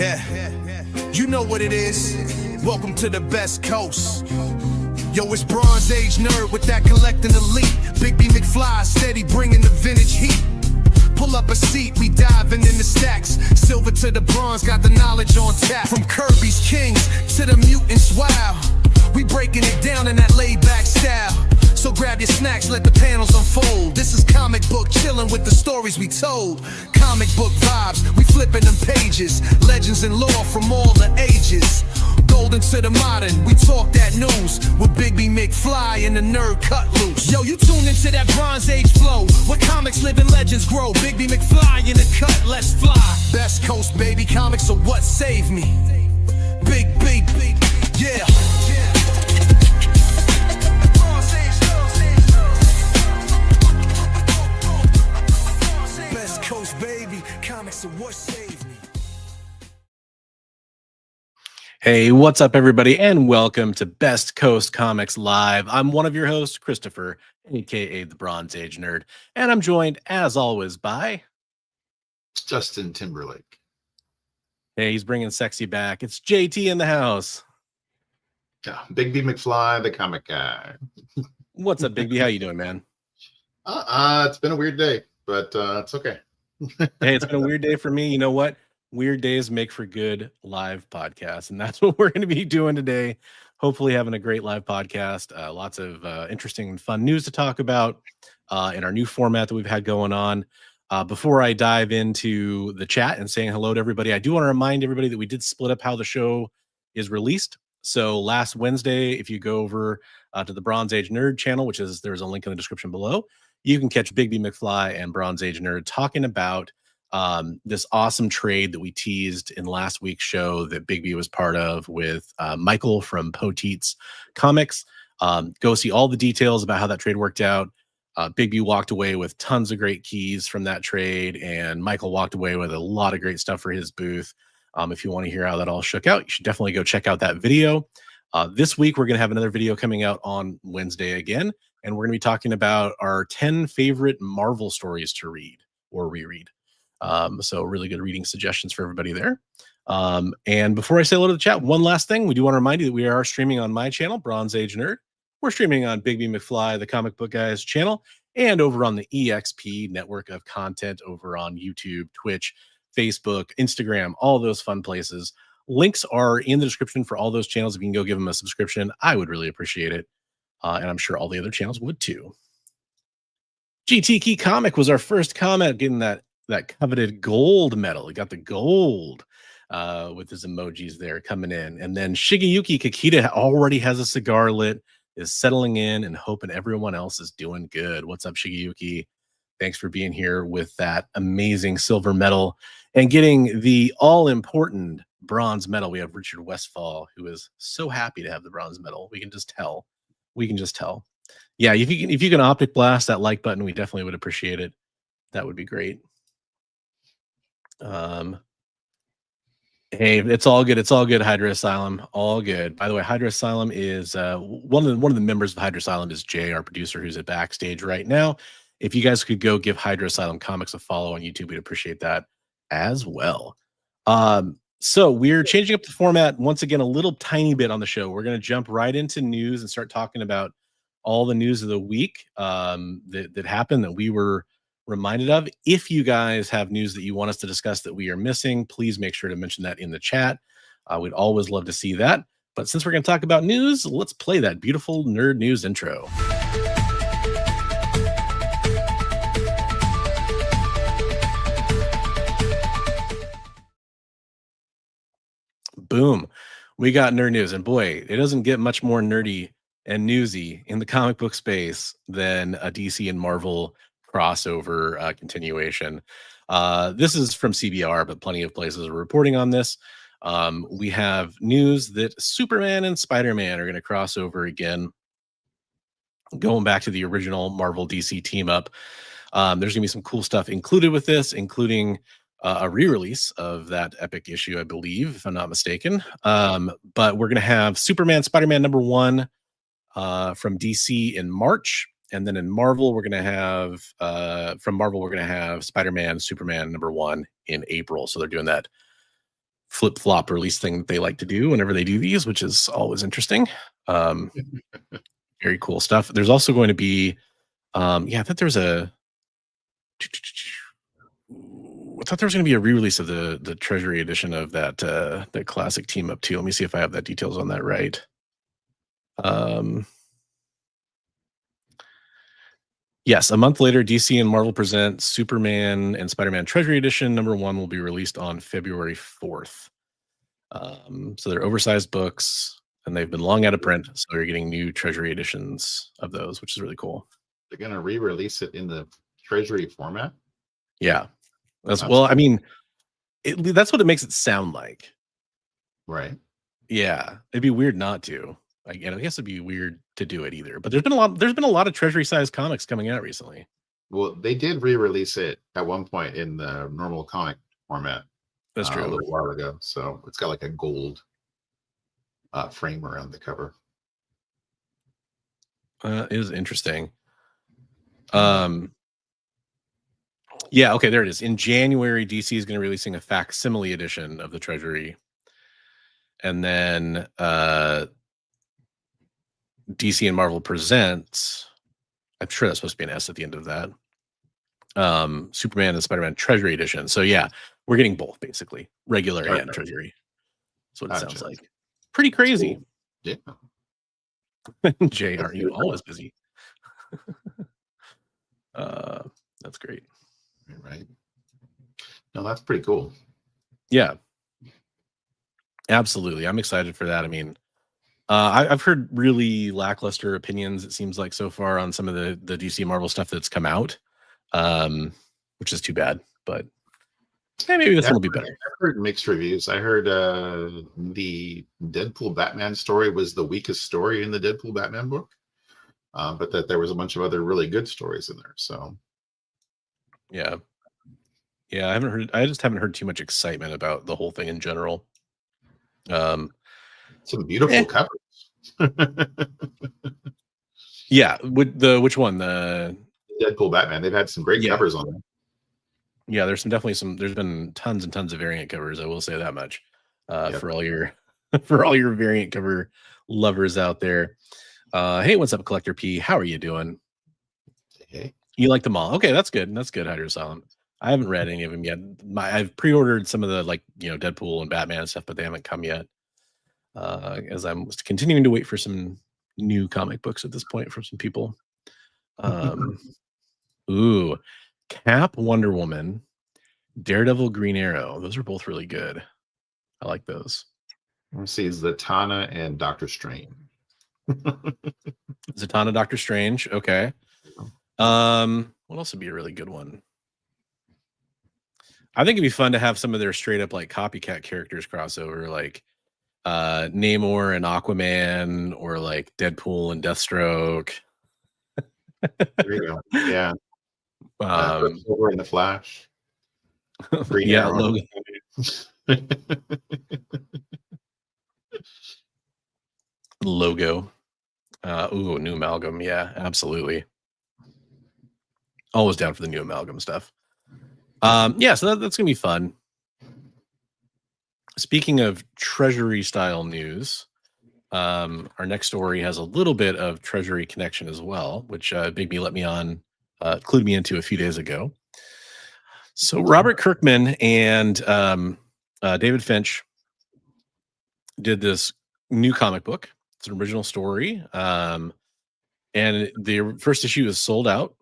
Yeah, you know what it is. Welcome to the best coast. Yo, it's Bronze Age nerd with that collecting elite. Big B McFly, steady bringing the vintage heat. Pull up a seat, we diving in the stacks. Silver to the bronze, got the knowledge on tap. From Kirby's Kings to the mutants, wow. We breaking it down in that laid-back style. So grab your snacks, let the panels unfold. This is comic book chilling with the stories we told. Comic book vibes, we flipping them pages. Legends and lore from all the ages. Golden to the modern, we talk that news. With Big B McFly and the nerd cut loose. Yo, you tune into that Bronze Age flow, where comics live and legends grow. Big B McFly in the cut, let's fly. Best coast, baby, comics are what saved me. Big, yeah. Baby, comics are what saved me. Hey, what's up, everybody, and welcome to Best Coast Comics Live. I'm one of your hosts, Christopher, aka the Bronze Age Nerd, and I'm joined, as always, by Justin Timberlake. Hey, he's bringing sexy back. It's JT in the house. Yeah, Big B McFly, the comic guy. What's up, Big B? How you doing, man? It's been a weird day, but it's okay. Hey, it's been a weird day for me. You know what? Weird days make for good live podcasts, and that's what we're going to be doing today. Hopefully having a great live podcast. Lots of interesting and fun news to talk about in our new format that we've had going on. Before I dive into the chat and saying hello to everybody, I do want to remind everybody that we did split up how the show is released. So last Wednesday, if you go over to the Bronze Age Nerd channel, which is, there's a link in the description below, you can catch Big B McFly and Bronze Age Nerd talking about this awesome trade that we teased in last week's show that Big B was part of with Michael from Poteets Comics. Go see all the details about how that trade worked out. Big B walked away with tons of great keys from that trade, and Michael walked away with a lot of great stuff for his booth. If you want to hear how that all shook out, you should definitely go check out that video. This week, we're going to have another video coming out on Wednesday again, and we're going to be talking about our 10 favorite Marvel stories to read or reread. So really good reading suggestions for everybody there. And before I say hello to the chat, one last thing. We do want to remind you that we are streaming on my channel, Bronze Age Nerd. We're streaming on Big B McFly, the Comic Book Guys channel, and over on the EXP network of content over on YouTube, Twitch, Facebook, Instagram, all those fun places. Links are in the description for all those channels. If you can go give them a subscription, I would really appreciate it. And I'm sure all the other channels would too. GT Key Comic was our first comment, getting that coveted gold medal. He got the gold with his emojis there coming in. And then Shigeyuki Kikita already has a cigar lit, is settling in and hoping everyone else is doing good. What's up, Shigeyuki? Thanks for being here with that amazing silver medal and getting the all-important bronze medal. We have Richard Westfall, who is so happy to have the bronze medal. We can just tell. Yeah, if you can optic blast that like button, we definitely would appreciate it. That would be great. Hey, it's all good. It's all good, Hydra Asylum. All good. By the way, Hydra Asylum is one of the members of Hydra Asylum is Jay, our producer, who's at backstage right now. If you guys could go give Hydra Asylum Comics a follow on YouTube, we'd appreciate that as well. So we're changing up the format once again a little tiny bit on the show. We're going to jump right into news and start talking about all the news of the week that happened that we were reminded of. If you guys have news that you want us to discuss that we are missing, please make sure to mention that in the chat. We'd always love to see that. But since we're going to talk about news, let's play that beautiful nerd news intro. Boom. We got nerd news. And boy, it doesn't get much more nerdy and newsy in the comic book space than a DC and Marvel crossover continuation. This is from CBR, but plenty of places are reporting on this. We have news that Superman and Spider-Man are going to cross over again, going back to the original Marvel DC team up. There's going to be some cool stuff included with this, including a re-release of that epic issue, I believe, if I'm not mistaken. But we're going to have Superman, Spider-Man #1 from DC in March. And then in Marvel, we're going to have, from Marvel, we're going to have Spider-Man, Superman #1 in April. So they're doing that flip-flop release thing that they like to do whenever they do these, which is always interesting. Very cool stuff. There's also going to be I thought there was going to be a re-release of the Treasury edition of that that classic team up too. Let me see if I have that details on that right. Yes, a month later, DC and Marvel present Superman and Spider-Man Treasury Edition. #1 will be released on February 4th. So they're oversized books, and they've been long out of print, so you're getting new Treasury editions of those, which is really cool. They're going to re-release it in the Treasury format? Yeah. That's well, I mean, that's what it makes it sound like. Right. Yeah. It'd be weird not to. I guess it'd be weird to do it either. But there's been a lot of Treasury-sized comics coming out recently. Well, they did re-release it at one point in the normal comic format. That's true. A little while ago. So it's got like a gold frame around the cover. It is interesting. Yeah, okay, there it is. In January, DC is going to be releasing a facsimile edition of the Treasury. And then DC and Marvel presents, I'm sure that's supposed to be an S at the end of that, Superman and Spider-Man Treasury Edition. So yeah, we're getting both basically, regular and Treasury. That's what it sounds like. Pretty crazy. Yeah. Jay, aren't you always busy? That's great. Right. No, that's pretty cool. Yeah. Absolutely. I'm excited for that. I mean, I've heard really lackluster opinions, it seems like, so far on some of the DC Marvel stuff that's come out, which is too bad. But maybe this one will be better. I've heard mixed reviews. I heard the Deadpool Batman story was the weakest story in the Deadpool Batman book, but that there was a bunch of other really good stories in there. So, yeah, I just haven't heard too much excitement about the whole thing in general. Some beautiful covers. Yeah, which one? The Deadpool Batman. They've had some great covers on them. Yeah, there's been tons and tons of variant covers. I will say that much. For all your variant cover lovers out there. Hey, what's up, Collector P? How are you doing? Hey, you like them all? Okay, that's good. That's good, Hydro Solemn. I haven't read any of them yet. I've pre-ordered some of the Deadpool and Batman and stuff, but they haven't come yet. As I'm continuing to wait for some new comic books at this point from some people. Ooh, Cap, Wonder Woman, Daredevil, Green Arrow. Those are both really good. I like those. Let's see, Zatanna and Doctor Strange. Zatanna, Doctor Strange. Okay. What else would be a really good one? I think it'd be fun to have some of their straight up copycat characters crossover, like Namor and Aquaman, or like Deadpool and Deathstroke. There you go. Yeah. Over in the Flash. Green Arrow. Logo. New amalgam. Yeah, absolutely. Always down for the new amalgam stuff. So that's gonna be fun. Speaking of Treasury style news, our next story has a little bit of Treasury connection as well, which Big B clued me into a few days ago. So Robert Kirkman and David Finch did this new comic book. It's an original story, and the first issue is sold out.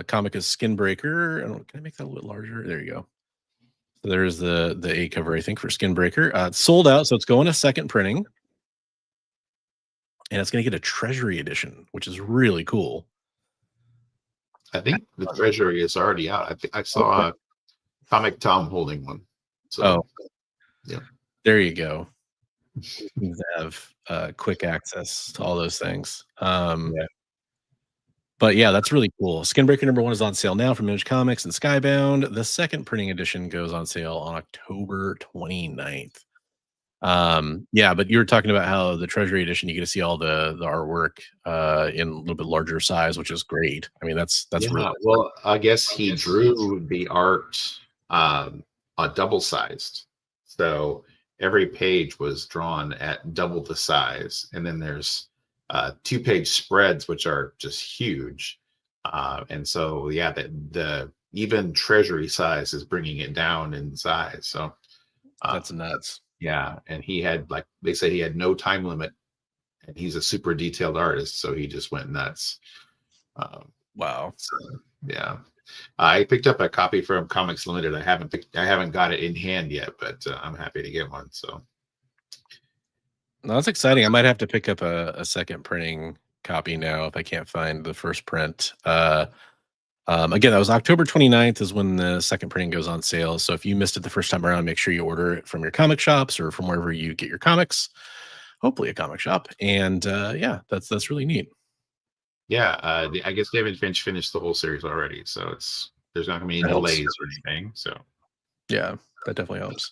Comic is Skinbreaker. Can I make that a little bit larger? There you go. So there's the A cover, I think, for Skinbreaker. It's sold out, so it's going to second printing, and it's going to get a Treasury edition, which is really cool. I think the Treasury is already out. I saw Comic Tom holding one. So, yeah, there you go. You have quick access to all those things. But yeah, that's really cool. Skinbreaker #1 is on sale now from Image Comics and Skybound. The second printing edition goes on sale on October 29th. But you were talking about how the Treasury edition, you get to see all the artwork in a little bit larger size, which is great. I mean, that's really well. I guess he drew the art double sized, So every page was drawn at double the size, and then there's 2-page spreads, which are just huge. And so, yeah, the even treasury size is bringing it down in size. So That's nuts. yeah, and he had, like they said, he had no time limit, and he's a super detailed artist, so he just went nuts. Wow. So, yeah, I picked up a copy from Comics Limited. I haven't got it in hand yet, but I'm happy to get one. So No, that's exciting. I might have to pick up a second printing copy now if I can't find the first print. Again, that was October 29th is when the second printing goes on sale. So if you missed it the first time around, make sure you order it from your comic shops or from wherever you get your comics. Hopefully a comic shop. And yeah, that's really neat. yeah, I guess David Finch finished the whole series already, so there's not going to be any That helps. delays or anything. So Yeah, that definitely helps.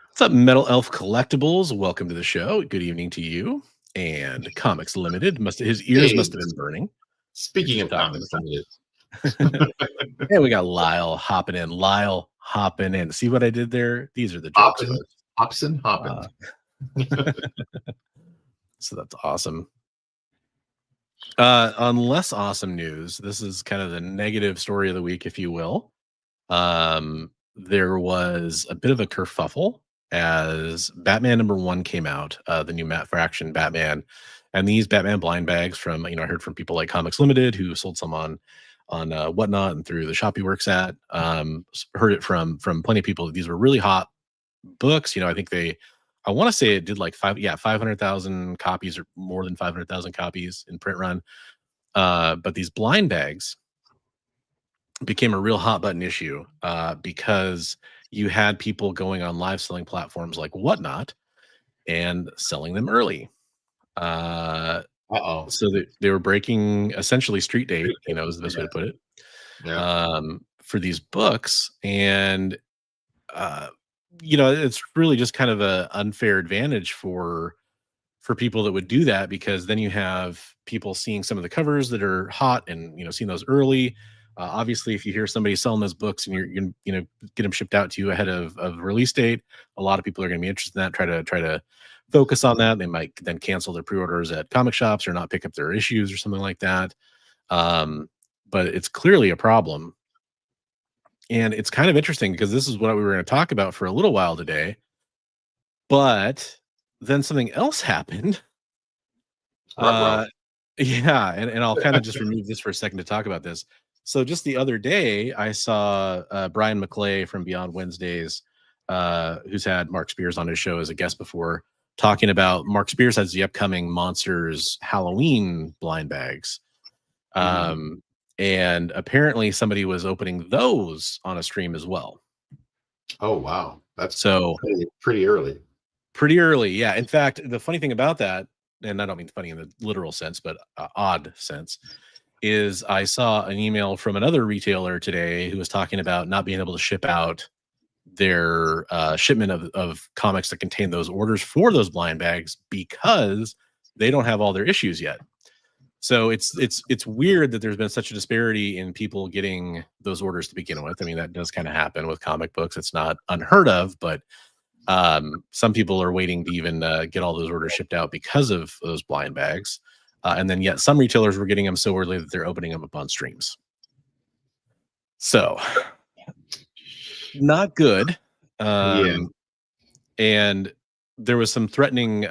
What's up, Metal Elf Collectibles? Welcome to the show. Good evening to you. And Comics Limited. His ears must have been burning. Speaking of talking Comics Limited, And we got Lyle hopping in. Lyle hopping in. See what I did there? These are the jokes. Hoppin. So that's awesome. On less awesome news, this is kind of the negative story of the week, if you will. There was a bit of a kerfuffle as Batman #1 came out, the new Matt Fraction Batman, and these Batman blind bags from, I heard from people like Comics Limited who sold some on Whatnot and through the shop he works at. Heard it from plenty of people that these were really hot books. I think I want to say it did like 500,000 copies or more than 500,000 copies in print run. But these blind bags became a real hot button issue because you had people going on live selling platforms like Whatnot and selling them early. So they were breaking essentially street date, is the best way to put it. yeah, For these books. And it's really just kind of an unfair advantage for people that would do that, because then you have people seeing some of the covers that are hot and seeing those early. Obviously, if you hear somebody selling those books and you're get them shipped out to you ahead of release date, a lot of people are going to be interested in that. Try to focus on that. They might then cancel their pre-orders at comic shops or not pick up their issues or something like that. But it's clearly a problem. And it's kind of interesting because this is what we were going to talk about for a little while today. But then something else happened. Yeah, and I'll kind of just remove this for a second to talk about this. So just the other day, I saw Brian McClay from Beyond Wednesdays, who's had Mark Spears on his show as a guest before, talking about Mark Spears has the upcoming Monsters Halloween blind bags. And apparently somebody was opening those on a stream as well. Oh, wow. That's so pretty early. Pretty early, yeah. In fact, the funny thing about that, and I don't mean funny in the literal sense, but odd sense, is I saw an email from another retailer today who was talking about not being able to ship out their shipment of comics that contain those orders for those blind bags because they don't have all their issues yet. So it's weird that there's been such a disparity in people getting those orders to begin with. I mean, that does kind of happen with comic books. It's not unheard of, but some people are waiting to even get all those orders shipped out because of those blind bags. And then yet some retailers were getting them so early that they're opening them up on streams. So not good. And there was some threatening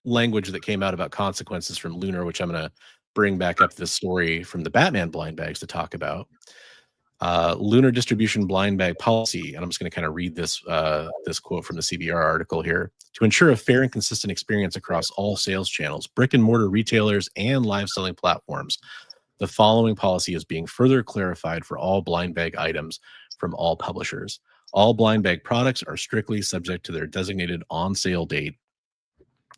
language that came out about consequences from Lunar, which I'm going to bring back up this story from the Batman blind bags to talk about. Lunar distribution blind bag policy, and I'm just going to kind of read this quote from the CBR article here. To ensure a fair and consistent experience across all sales channels, brick and mortar retailers, and live selling platforms, the following policy is being further clarified for all blind bag items from all publishers. All blind bag products are strictly subject to their designated on sale date.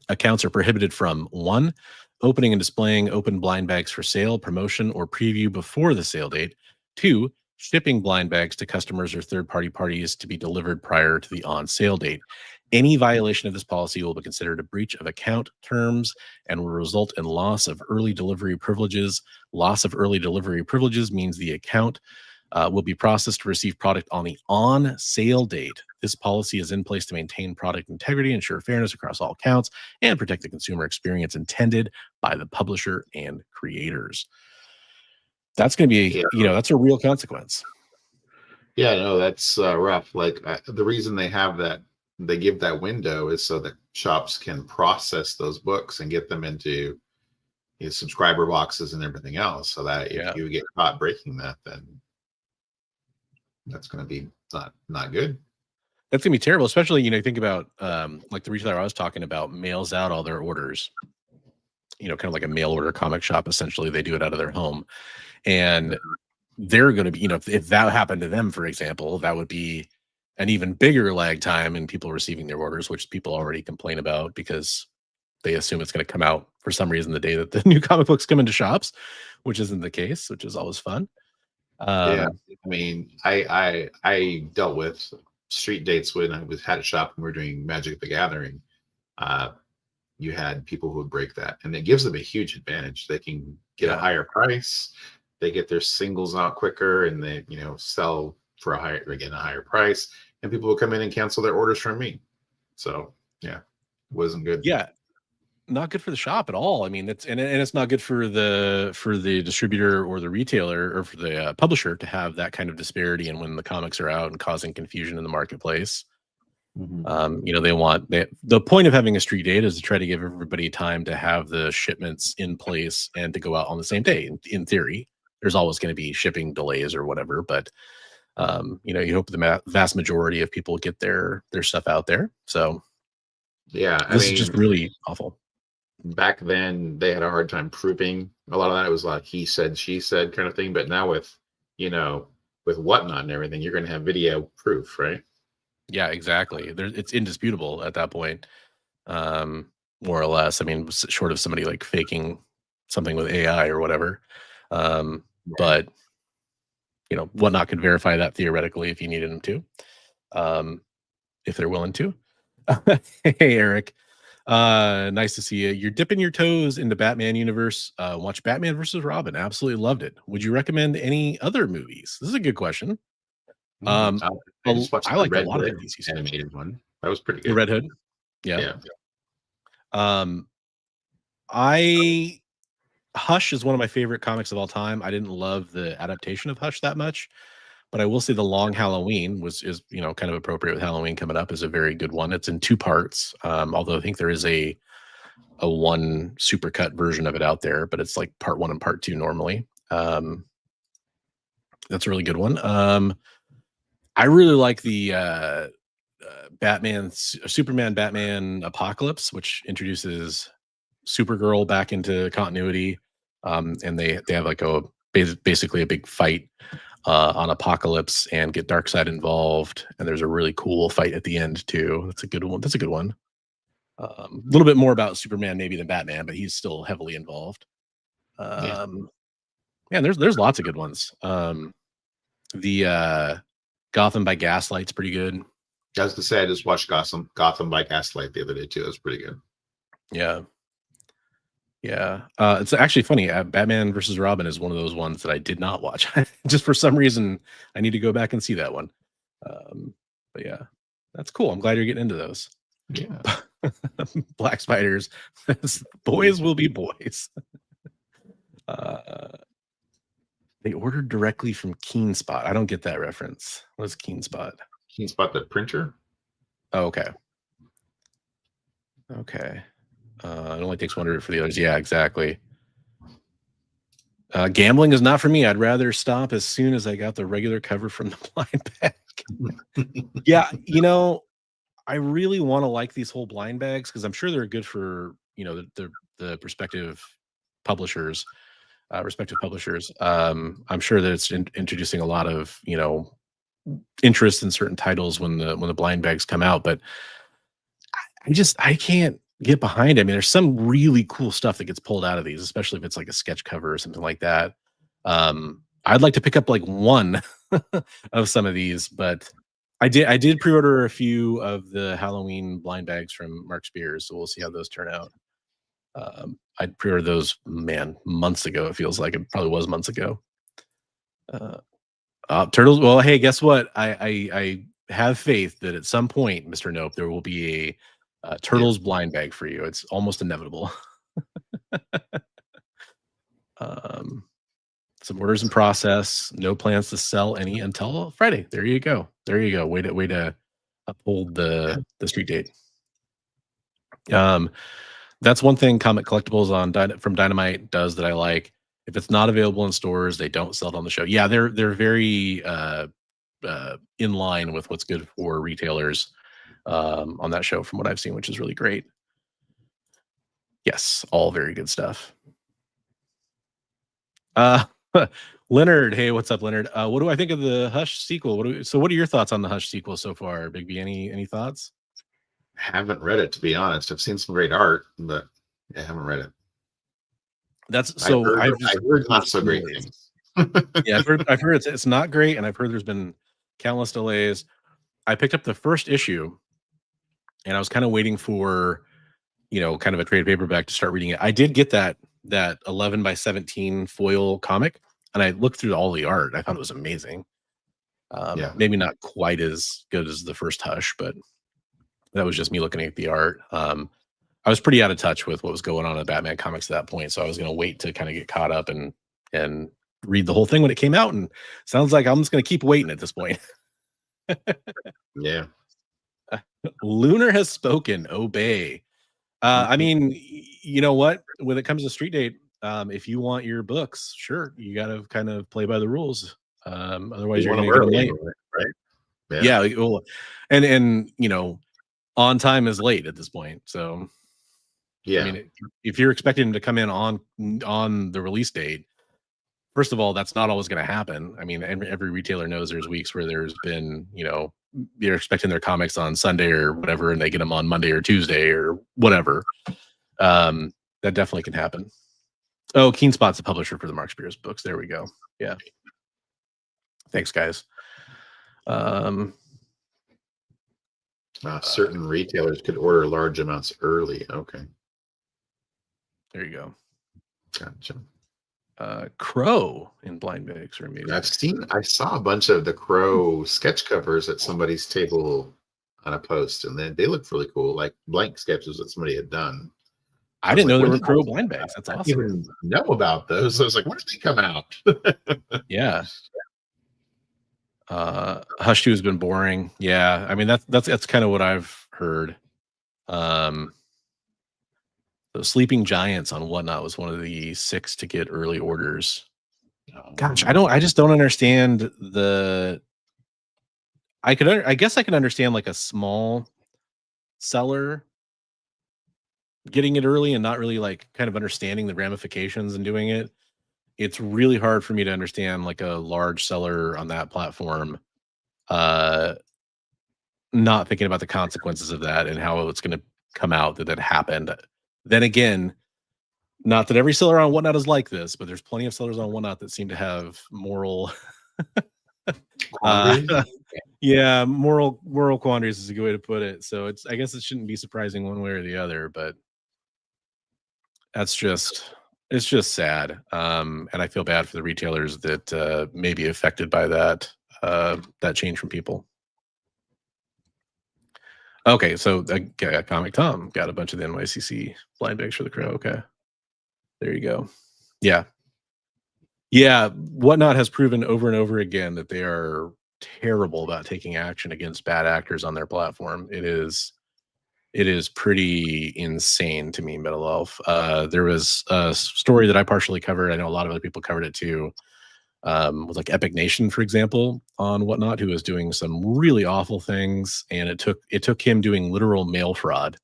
Accounts are prohibited from 1, opening and displaying open blind bags for sale, promotion, or preview before the sale date. 2, shipping blind bags to customers or third-party parties to be delivered prior to the on-sale date. Any violation of this policy will be considered a breach of account terms and will result in loss of early delivery privileges. Loss of early delivery privileges means the account will be processed to receive product on the on-sale date This policy is in place to maintain product integrity, ensure fairness across all accounts, and protect the consumer experience intended by the publisher and creators. That's going to be, Yeah. that's a real consequence. Yeah, no, that's rough. Like the reason they have that, they give that window is so that shops can process those books and get them into subscriber boxes and everything else. So that if you get caught breaking that, then that's going to be not good. That's gonna be terrible, especially think about like the retailer I was talking about mails out all their orders. Kind of like a mail order comic shop. Essentially, they do it out of their home, and they're going to be, if that happened to them, for example, that would be an even bigger lag time in people receiving their orders, which people already complain about because they assume it's going to come out for some reason the day that the new comic books come into shops, which isn't the case, which is always fun. Yeah, I mean, I dealt with street dates when I had a shop and we were doing Magic the Gathering. You had people who would break that, and it gives them a huge advantage. They can get a higher price, they get their singles out quicker, and they sell for a higher price, and people will come in and cancel their orders from me. So yeah, wasn't good. Yeah, not good for the shop at all. I mean, it's not good for the distributor or the retailer or for the publisher to have that kind of disparity and when the comics are out and causing confusion in the marketplace. The point of having a street date is to try to give everybody time to have the shipments in place and to go out on the same day. In theory, there's always going to be shipping delays or whatever, but you hope the vast majority of people get their stuff out there. So yeah, this is just really awful. Back then they had a hard time proving a lot of that. It was like he said, she said kind of thing. But now with Whatnot and everything, you're going to have video proof, right? Yeah, exactly. It's indisputable at that point, more or less. I mean, short of somebody like faking something with AI or whatever. But Whatnot could verify that theoretically if you needed them to, if they're willing to. Hey, Eric. Nice to see you. You're dipping your toes into Batman universe. Watch Batman versus Robin. Absolutely loved it. Would you recommend any other movies? This is a good question. I just watched I like a Red lot of Hood the DC animated one. That was pretty good. The Red Hood. Yeah. Hush is one of my favorite comics of all time. I didn't love the adaptation of Hush that much, but I will say The Long Halloween is kind of appropriate with Halloween coming up, is a very good one. It's in 2 parts. Although I think there is a one supercut version of it out there, but it's like part 1 and part 2 normally. That's a really good one. I really like the Superman Batman Apocalypse, which introduces Supergirl back into continuity, and they have like basically a big fight on Apocalypse and get Darkseid involved, and there's a really cool fight at the end too. That's a good one. A little bit more about Superman maybe than Batman, but he's still heavily involved. And there's lots of good ones. The Gotham by Gaslight's pretty good. I was gonna say I just watched Gotham by Gaslight the other day too. It was pretty good. Yeah. It's actually funny. Batman versus Robin is one of those ones that I did not watch. Just for some reason, I need to go back and see that one. But yeah, that's cool. I'm glad you're getting into those. Yeah. Black Spiders. Boys will be boys. They ordered directly from KeenSpot. I don't get that reference. What is KeenSpot? KeenSpot, the printer? Oh, okay. It only takes 100 for the others. Yeah, exactly. Gambling is not for me. I'd rather stop as soon as I got the regular cover from the blind bag. Yeah, I really want to like these whole blind bags because I'm sure they're good for the respective publishers. I'm sure that it's introducing a lot of interest in certain titles when the blind bags come out, but I can't get behind it. I mean, there's some really cool stuff that gets pulled out of these, especially if it's like a sketch cover or something like that. I'd like to pick up like one of some of these, but I did pre-order a few of the Halloween blind bags from Mark Spears, so we'll see how those turn out. I pre-ordered those, months ago. It feels like it probably was months ago. Turtles. Well, hey, guess what? I have faith that at some point, Mr. Nope, there will be a Turtles blind bag for you. It's almost inevitable. Some orders in process. No plans to sell any until Friday. There you go. There you go. Way to uphold the street date. That's one thing Comic Collectibles on from Dynamite does that I like. If it's not available in stores, they don't sell it on the show. Yeah, they're very in line with what's good for retailers on that show from what I've seen, which is really great. Yes, all very good stuff. Leonard, hey, what's up, Leonard? What do I think of the Hush sequel? What are your thoughts on the Hush sequel so far, Big B? Any thoughts? Haven't read it, to be honest. I've seen some great art, but I haven't read it. That's so I've heard not so great things. Yeah, I've heard it's not great, and I've heard there's been countless delays. I picked up the first issue, and I was kind of waiting for, kind of a trade paperback to start reading it. I did get that 11 by 17 foil comic, and I looked through all the art. I thought it was amazing. Maybe not quite as good as the first Hush, but that was just me looking at the art. I was pretty out of touch with what was going on in Batman comics at that point, so I was going to wait to kind of get caught up and read the whole thing when it came out. And sounds like I'm just going to keep waiting at this point. Yeah. Lunar has spoken. Obey. I mean, you know what? When it comes to street date, if you want your books, sure, you got to kind of play by the rules. Otherwise, you're going to get them late, right? Yeah. Well, and on time is late at this point. So, yeah. I mean, if you're expecting them to come in on the release date, first of all, that's not always going to happen. I mean, every retailer knows there's weeks where there's been, they're expecting their comics on Sunday or whatever, and they get them on Monday or Tuesday or whatever. That definitely can happen. Oh, Keen Spot's the publisher for the Mark Spears books. There we go. Yeah. Thanks, guys. Certain retailers could order large amounts early. Okay. There you go. Gotcha. Crow in blind bags are amazing. I saw a bunch of the Crow sketch covers at somebody's table on a post, and then they looked really cool, like blank sketches that somebody had done. I didn't know there were Crow blind bags. That's awesome. I didn't even know about those. I was like, when did they come out? Yeah. Hush 2 has been boring. Yeah, I mean that's kind of what I've heard. The Sleeping Giants on Whatnot was one of the 6 to get early orders. Gosh, I just don't understand I guess I can understand like a small seller getting it early and not really like kind of understanding the ramifications and doing it. It's really hard for me to understand like a large seller on that platform not thinking about the consequences of that and how it's going to come out that happened. Then again, not that every seller on Whatnot is like this, but there's plenty of sellers on Whatnot that seem to have moral moral quandaries is a good way to put it. So I guess it shouldn't be surprising one way or the other, but it's just sad. And I feel bad for the retailers that may be affected by that change from people. Okay, so Comic Tom got a bunch of the NYCC blind bags for the Crow. Okay, there you go. Yeah. Whatnot has proven over and over again that they are terrible about taking action against bad actors on their platform. It is pretty insane to me, Metal Elf. There was a story that I partially covered. I know a lot of other people covered it too. With like Epic Nation, for example, on Whatnot, who was doing some really awful things, and it took him doing literal mail fraud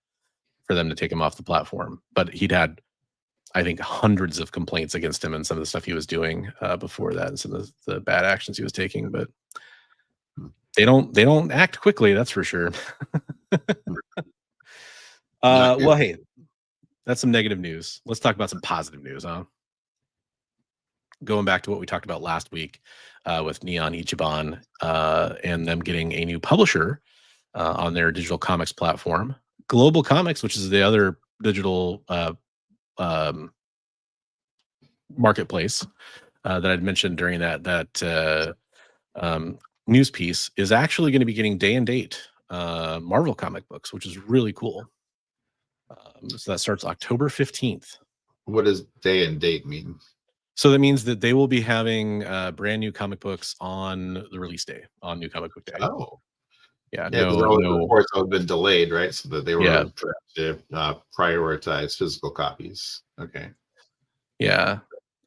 for them to take him off the platform. But he'd had, I think, hundreds of complaints against him and some of the stuff he was doing before that, and some of the bad actions he was taking. But they don't act quickly, that's for sure. Well, hey, that's some negative news. Let's talk about some positive news, huh? Going back to what we talked about last week with Neon Ichiban and them getting a new publisher on their digital comics platform, Global Comics, which is the other digital marketplace that I'd mentioned during that news piece is actually going to be getting day and date Marvel comic books, which is really cool. So that starts October 15th. What does day and date mean? So that means that they will be having brand new comic books on the release day, on New Comic Book Day. Oh, yeah, yeah, because all the reports have been delayed, right? So that they were trying to prioritize physical copies. Okay. Yeah.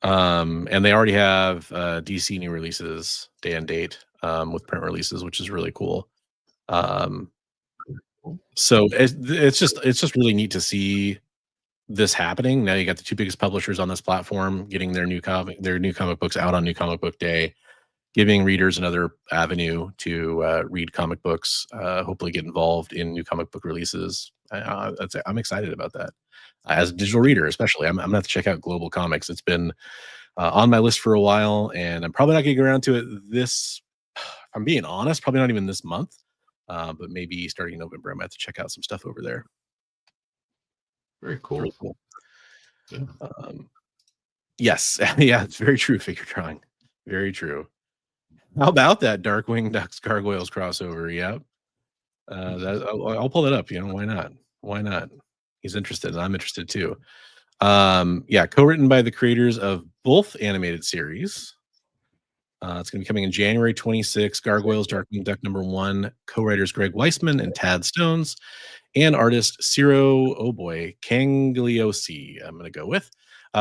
And they already have DC new releases day and date with print releases, which is really cool. So it's just really neat to see this happening. Now you got the two biggest publishers on this platform getting their new comic books out on New Comic Book Day, giving readers another avenue to read comic books, hopefully get involved in new comic book releases. I'm excited about that. As a digital reader, especially, I'm gonna have to check out Global Comics. It's been on my list for a while, and I'm probably not gonna get around to it this. If I'm being honest, probably not even this month, but maybe starting in November, I might have to check out some stuff over there. Very cool. Really cool. Yeah. Yes, yeah, it's very true. Figure drawing, very true. How about that Darkwing Ducks Gargoyles crossover? Yep. I'll pull that up. Why not? Why not? He's interested, and I'm interested too. Yeah, co-written by the creators of both animated series. It's going to be coming in January 26. Gargoyles, Darkwing Duck #1. Co-writers Greg Weisman and Tad Stones, and artist Ciro, oh boy, Cangliosi. I'm going to go with.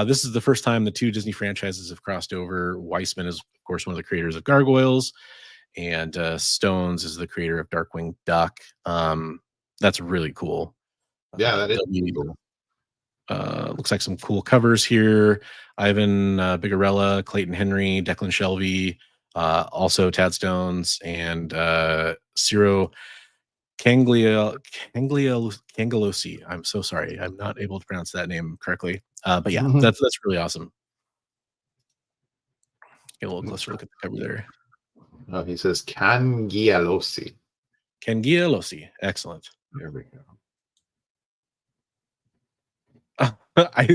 This is the first time the two Disney franchises have crossed over. Weisman is, of course, one of the creators of Gargoyles, and Stones is the creator of Darkwing Duck. That's really cool. Yeah, that is cool. Looks like some cool covers here. Ivan Bigarella, Clayton Henry, Declan Shelby, also Tad Stones, and Ciro Cangliosi. I'm so sorry. I'm not able to pronounce that name correctly. But yeah, that's really awesome. Get a little closer look at the cover there. Oh, he says Cangialosi. Cangialosi. Excellent. There we go.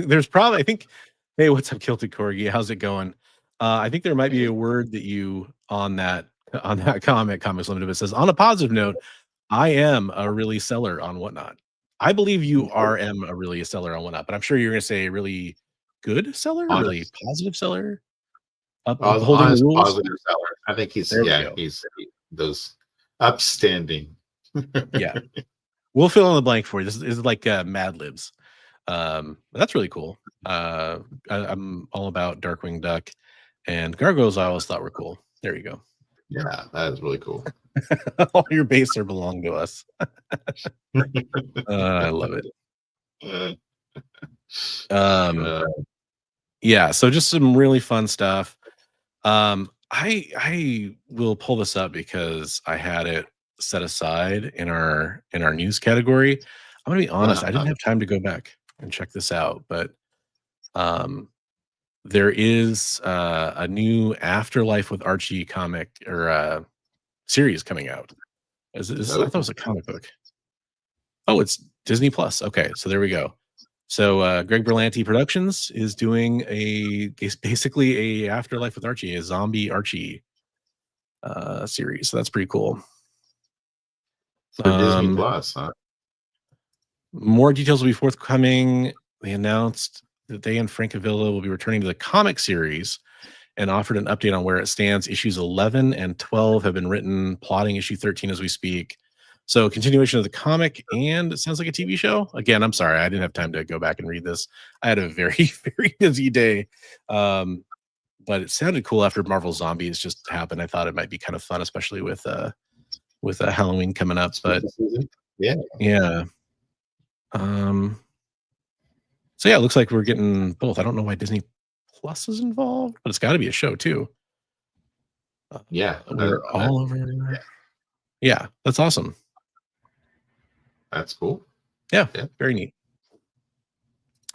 There's probably, I think, hey, what's up, Kilted Corgi? How's it going? I think there might be a word that you on that Comics Limited. It says, on a positive note, I am a really seller on Whatnot. I believe you am a really seller on Whatnot, but I'm sure you're going to say a really good seller, honest. Really positive seller, upholding the rules. Positive seller. I think he's those upstanding. Yeah, we'll fill in the blank for you. This is like Mad Libs. That's really cool. I'm all about Darkwing Duck, and Gargoyles I always thought were cool. There you go. Yeah, that is really cool. All your base are belong to us. I love it. Yeah, so just some really fun stuff. I will pull this up because I had it set aside in our news category. I'm gonna be honest, I didn't have time to go back and check this out, but there is a new Afterlife with Archie comic or series coming out. I thought it was a comic book. Oh, it's Disney Plus. Okay, so there we go. So Greg Berlanti Productions is doing basically a Afterlife with Archie, a zombie Archie series. So that's pretty cool. For Disney Plus, huh? More details will be forthcoming. They announced that they and Frank Avila will be returning to the comic series and offered an update on where it stands. Issues 11 and 12 have been written, plotting issue 13 as we speak. So continuation of the comic, and it sounds like a TV show. Again, I'm sorry, I didn't have time to go back and read this. I had a very, very busy day. But it sounded cool after Marvel Zombies just happened. I thought it might be kind of fun, especially with Halloween coming up. But yeah. So yeah, it looks like we're getting both. I don't know why Disney Plus is involved, but it's got to be a show too. Yeah, we're all over. Yeah, that's awesome. That's cool. Yeah, very neat.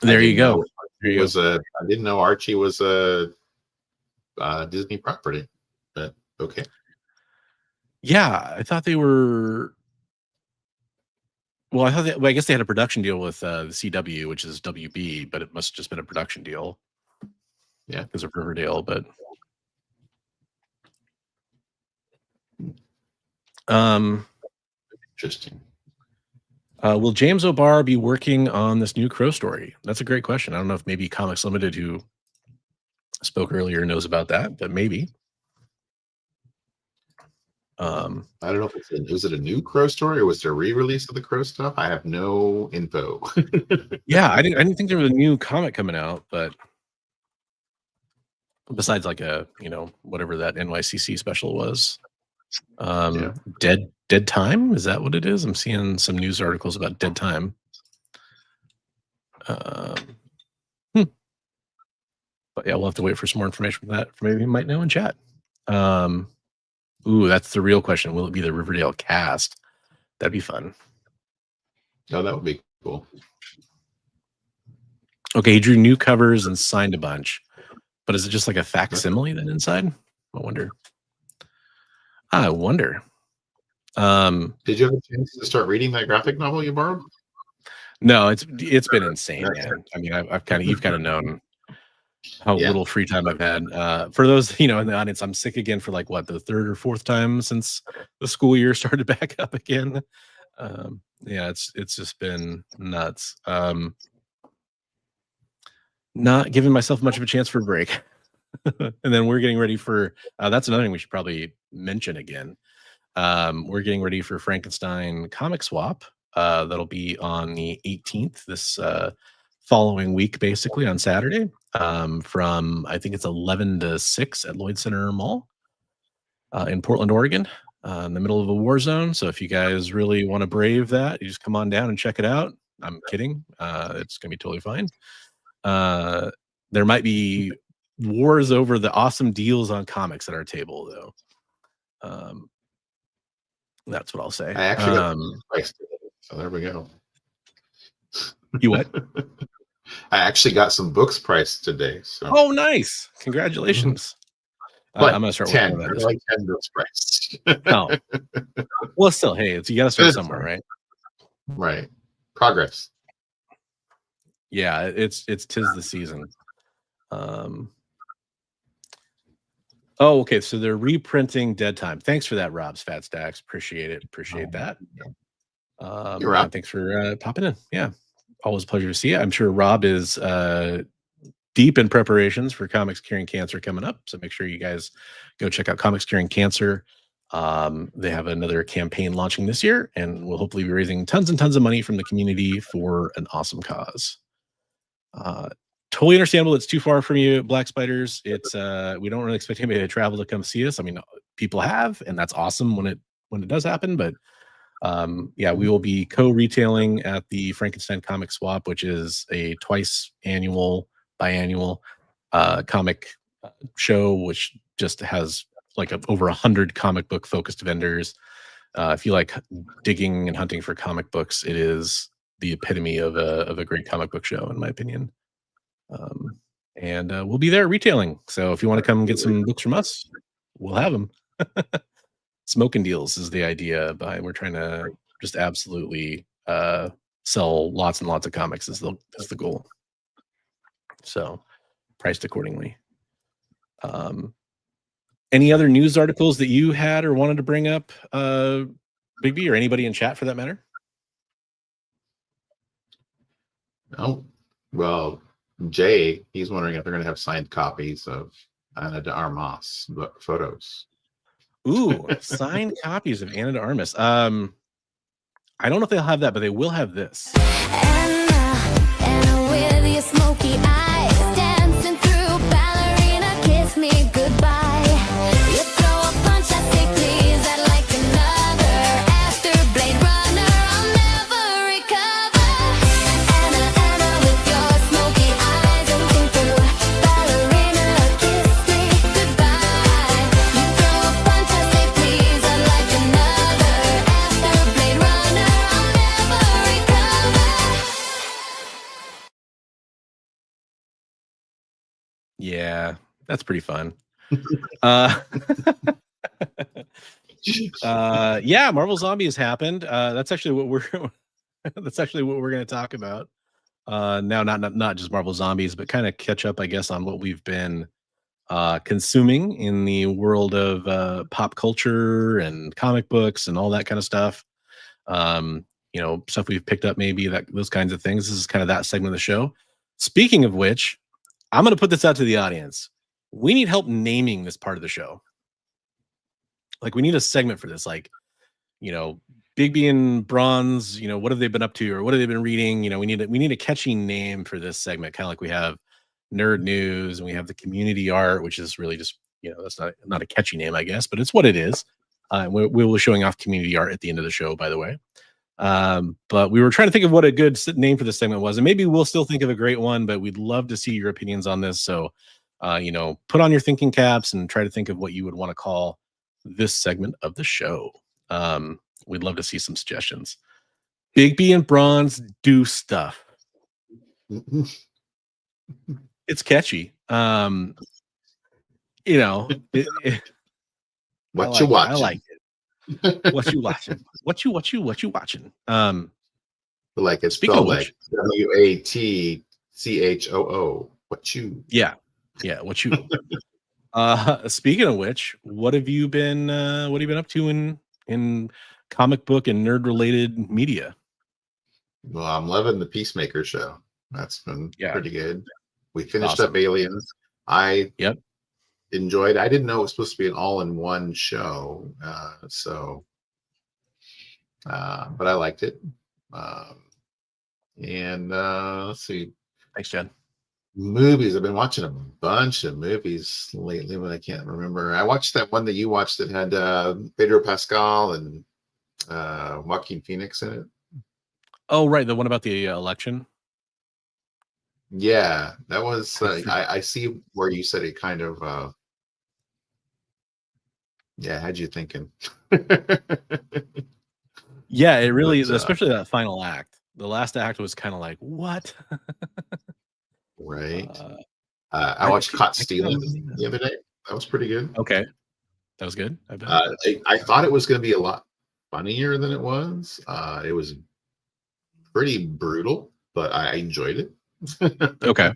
There you go. I didn't know Archie was a Disney property, but okay. Yeah, I thought they were. Well, I guess they had a production deal with the CW, which is WB, but it must have just been a production deal. Yeah, because of Riverdale, but Interesting. Will James O'Barr be working on this new Crow story? That's a great question. I don't know if maybe Comics Limited, who spoke earlier, knows about that, but maybe. I don't know if was it a new Crow story or was there a re-release of the Crow stuff? I have no info. Yeah, I didn't think there was a new comic coming out, but besides like a, whatever that NYCC special was. Yeah. Dead Time, is that what it is? I'm seeing some news articles about Dead Time. But yeah, we'll have to wait for some more information from that. Maybe you might know in chat. Ooh, that's the real question. Will it be the Riverdale cast? That'd be fun. No, that would be cool. Okay, he drew new covers and signed a bunch, but is it just like a facsimile then inside? I wonder. Did you have a chance to start reading that graphic novel you borrowed? No, it's been insane, man. I mean, you've kind of known how little free time I've had. For those, in the audience, I'm sick again for like what, the third or fourth time since the school year started back up again. Yeah, it's just been nuts. Not giving myself much of a chance for a break. And then we're getting ready for that's another thing we should probably mention again. We're getting ready for Frankenstein Comic Swap. That'll be on the 18th, this following week, basically on Saturday, from I think it's 11 to 6 at Lloyd Center Mall in Portland, Oregon, in the middle of a war zone. So if you guys really want to brave that, you just come on down and check it out. I'm kidding. It's gonna be totally fine. There might be wars over the awesome deals on comics at our table, though. That's what I'll say. I actually got price today, so there we go. You what? I actually got some books priced today. So. Oh, nice! Congratulations. I'm gonna start 10. working on that. Like 10 books priced. Oh, well, still, hey, you got to start somewhere, right? Right. Progress. Yeah, it's tis the season. Oh, okay. So they're reprinting Dead Time. Thanks for that, Rob's Fat Stacks. Appreciate it. Appreciate that. You're right. Thanks for popping in. Yeah, always a pleasure to see you. I'm sure Rob is deep in preparations for Comics Curing Cancer coming up. So make sure you guys go check out Comics Curing Cancer. They have another campaign launching this year, and we'll hopefully be raising tons and tons of money from the community for an awesome cause. Totally understandable. It's too far from you, Black Spiders. It's we don't really expect anybody to travel to come see us. I mean, people have, and that's awesome when it does happen. But yeah, we will be co-retailing at the Frankenstein Comic Swap, which is a twice biannual comic show, which just has like over 100 comic book focused vendors. If you like digging and hunting for comic books, it is the epitome of a great comic book show, in my opinion. And we'll be there retailing. So if you want to come get some books from us, we'll have them. Smoking deals is the idea behind. We're trying to just absolutely sell lots and lots of comics is the goal. So priced accordingly. Any other news articles that you had or wanted to bring up, Big B, or anybody in chat for that matter? No. Well, Jay, he's wondering if they're going to have signed copies of Ana de Armas photos. Ooh, signed copies of Ana de Armas. I don't know if they'll have that, but they will have this. And with your smoky eyes, dancing through ballerina, kiss me goodbye. You throw a punch, I say please, I'd like another. After Blade Runner, I'll never recover. Anna, with your smoky eyes, dancing through ballerina, kiss me goodbye. You throw a punch, I say please, I'd like another. After Blade Runner, I'll never recover. Yeah, that's pretty fun. Yeah, Marvel Zombies happened. That's actually what we're going to talk about. Now, not just Marvel Zombies, but kind of catch up, I guess, on what we've been consuming in the world of pop culture and comic books and all that kind of stuff. Stuff we've picked up, maybe those kinds of things. This is kind of that segment of the show. Speaking of which, I'm going to put this out to the audience. We need help naming this part of the show. Like, we need a segment for this. Like, Bigby and Bronze, what have they been up to, or what have they been reading? We need a catchy name for this segment, kind of like we have nerd news and we have the community art, which is really just, that's not a catchy name, I guess, but it's what it is. We will be showing off community art at the end of the show, by the way. But we were trying to think of what a good name for this segment was, and maybe we'll still think of a great one, but we'd love to see your opinions on this. So, put on your thinking caps and try to think of what you would want to call this segment of the show. We'd love to see some suggestions. Bigby and Bronze do stuff. It's catchy. What I you like watching? I like it. What you watching? What you watching? Like it's Speaking spelled of like WATCHOO. What you? Yeah, what you? Speaking of which, what have you been up to in comic book and nerd related media? Well, I'm loving the Peacemaker show. That's been pretty good. We finished Awesome. up Aliens. I Yep. enjoyed. I didn't know it was supposed to be an all-in-one show, but I liked it. Let's see. Thanks, Jen. Movies. I've been watching a bunch of movies lately, but I can't remember. I watched that one that you watched that had Pedro Pascal and Joaquin Phoenix in it. Oh, right, the one about the election. Yeah, that was. I see where you said it kind of. Had you thinking? Yeah, it really is, especially that final act. The last act was kind of like, what? Right. I watched Caught Stealing the other day. That was pretty good. Okay, that was good. I bet. I thought it was going to be a lot funnier than it was. It was pretty brutal, but I enjoyed it. Okay.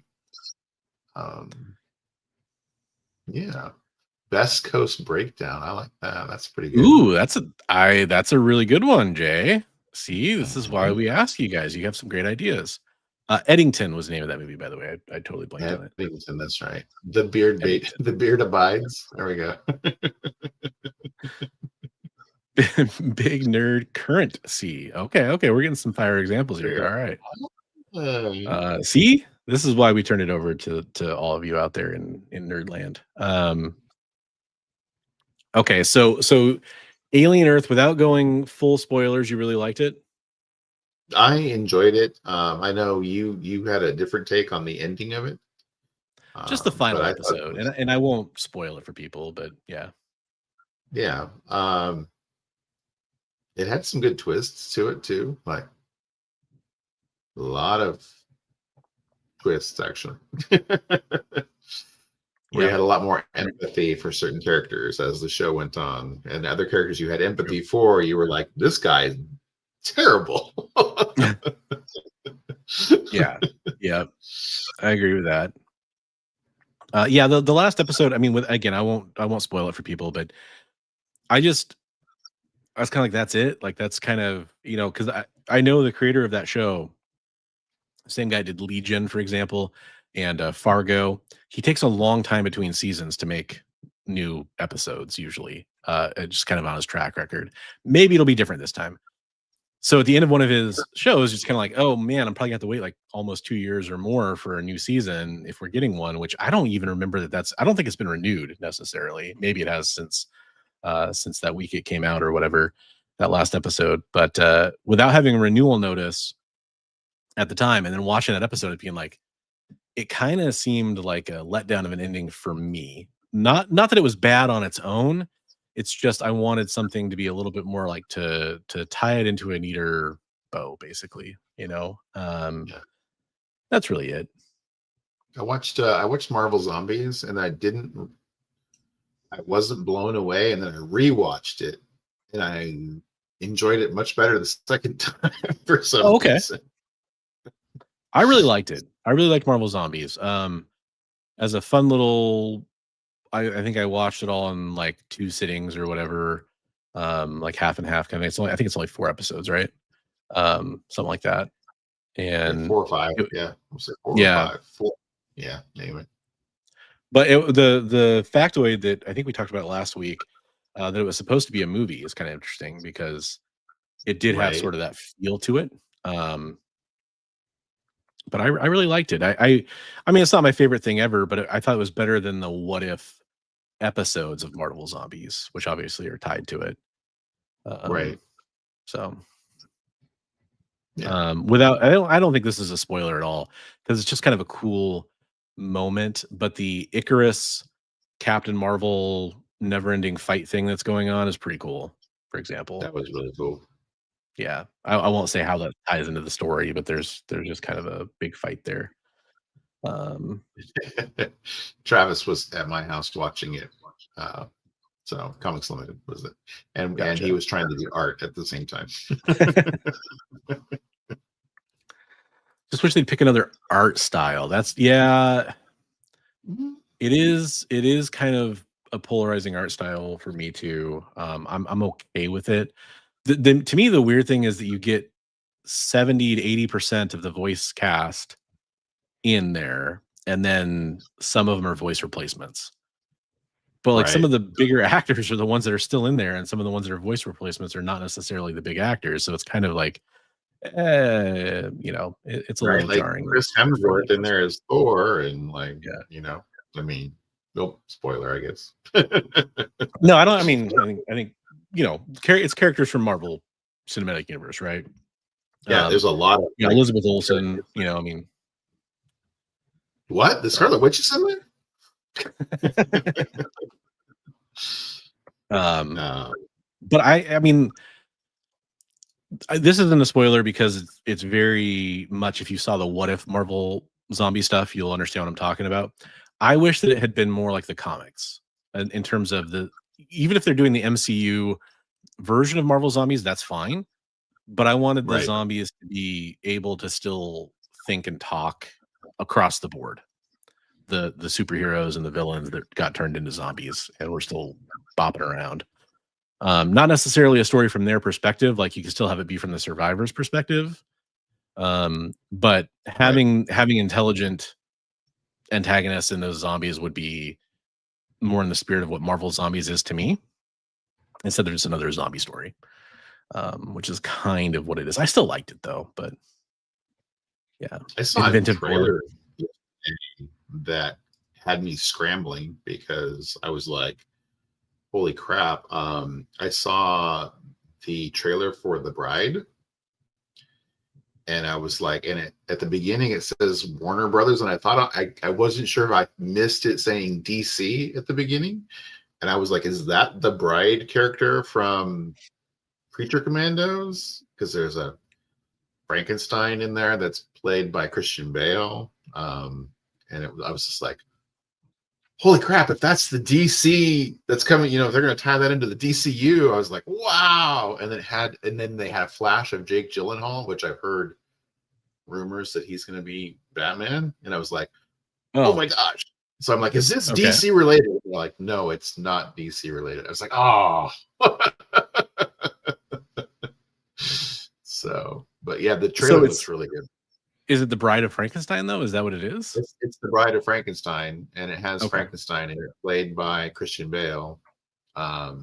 Yeah. Best Coast Breakdown. I like that. That's pretty good. Ooh, that's a really good one, Jay. See, this is why we ask you guys. You have some great ideas. Eddington was the name of that movie, by the way. I totally blanked on it. Eddington, that's right. The beard abides. There we go. Big nerd current C. Okay, we're getting some fire examples here. All right. See, this is why we turn it over to all of you out there in Nerdland. Okay, so Alien Earth, without going full spoilers, you really liked it? I enjoyed it. I know you had a different take on the ending of it. Just the final episode, and I won't spoil it for people, but yeah. Yeah. It had some good twists to it too, like a lot of twists actually. We had a lot more empathy for certain characters as the show went on, and other characters you had empathy for, you were like, this guy is terrible. Yeah, I agree with that. The last episode, I mean, I won't spoil it for people, but I was kind of like, that's it. Like, that's kind of, because I know the creator of that show, same guy did Legion, for example, and Fargo. He takes a long time between seasons to make new episodes, usually, just kind of on his track record. Maybe it'll be different this time. So at the end of one of his shows, it's kind of like, oh man, I'm probably gonna have to wait like almost 2 years or more for a new season if we're getting one, which I don't even remember I don't think it's been renewed necessarily. Maybe it has since that week it came out or whatever, that last episode. But without having a renewal notice at the time and then watching that episode and being like, it kind of seemed like a letdown of an ending for me. Not that it was bad on its own. It's just I wanted something to be a little bit more like to tie it into a neater bow, basically. That's really it. I watched Marvel Zombies, and I wasn't blown away, and then I rewatched it, and I enjoyed it much better the second time for some reason. I really liked it. I really liked Marvel Zombies. As a fun little I think I watched it all in like 2 sittings or whatever, like half and half kind of. I think it's only 4 episodes, right? Something like that. Yeah, And 4 or 5. it- Yeah, we'll say 4 or yeah, 5. 4. Yeah, anyway. but the factoid that I think we talked about last week, that it was supposed to be a movie is kind of interesting because it did have Right. sort of that feel to it. But I really liked it. I mean, it's not my favorite thing ever, but I thought it was better than the What If episodes of Marvel Zombies, which obviously are tied to it. Right. So, Yeah. without I don't think this is a spoiler at all because it's just kind of a cool moment. But the Icarus Captain Marvel never-ending fight thing that's going on is pretty cool. For example, That was really cool. yeah, I won't say how that ties into the story, but there's just kind of a big fight there. Travis was at my house watching it. So Comics Limited was it. And Gotcha. he was trying to do art at the same time. Just wish they'd pick another art style. That's it is kind of a polarizing art style for me too. I'm okay with it. To me, the weird thing is that you get 70 to 80% of the voice cast in there, and then some of them are voice replacements. But like some Right. of the bigger actors are the ones that are still in there, and some of the ones that are voice replacements are not necessarily the big actors. So it's kind of like, it's a Right. little Like jarring. Chris for me Hemsworth at in this there point. as Thor, and like, Yeah. I mean, nope, spoiler, I guess. No, I don't. I mean, I think it's characters from Marvel Cinematic Universe, right? Yeah, there's a lot of like Elizabeth Olsen. I mean, what? The Scarlet Witch is in there? No. but I mean, this isn't a spoiler because it's very much. If you saw the What If Marvel zombie stuff, you'll understand what I'm talking about. I wish that it had been more like the comics in terms of even if they're doing the MCU version of Marvel zombies, that's fine. But I wanted the Right. zombies to be able to still think and talk across the board. The superheroes and the villains that got turned into zombies and were still bopping around. Not necessarily a story from their perspective, like you can still have it be from the survivor's perspective. But having intelligent antagonists in those zombies would be more in the spirit of what Marvel Zombies is to me, instead of just another zombie story. Which is kind of what it is. I still liked it though, but yeah, I saw inventive a trailer that had me scrambling because I was like, holy crap. I saw the trailer for The Bride, and I was like, at the beginning it says Warner Brothers, and I thought I wasn't sure if I missed it saying DC at the beginning, and I was like, is that the Bride character from Creature Commandos? Because there's a Frankenstein in there that's played by Christian Bale, and I was just like, holy crap, if that's the DC that's coming, they're going to tie that into the DCU. I was like, wow. And then they had a flash of Jake Gyllenhaal, which I've heard rumors that he's going to be Batman. And I was like, oh my gosh. So I'm like, is this Okay. DC related? And they're like, no, it's not DC related. I was like, oh. So, but yeah, the trailer looks really good. Is it The Bride of Frankenstein though? Is that what it is? It's The Bride of Frankenstein, and it has Frankenstein in it, played by Christian Bale. Yeah,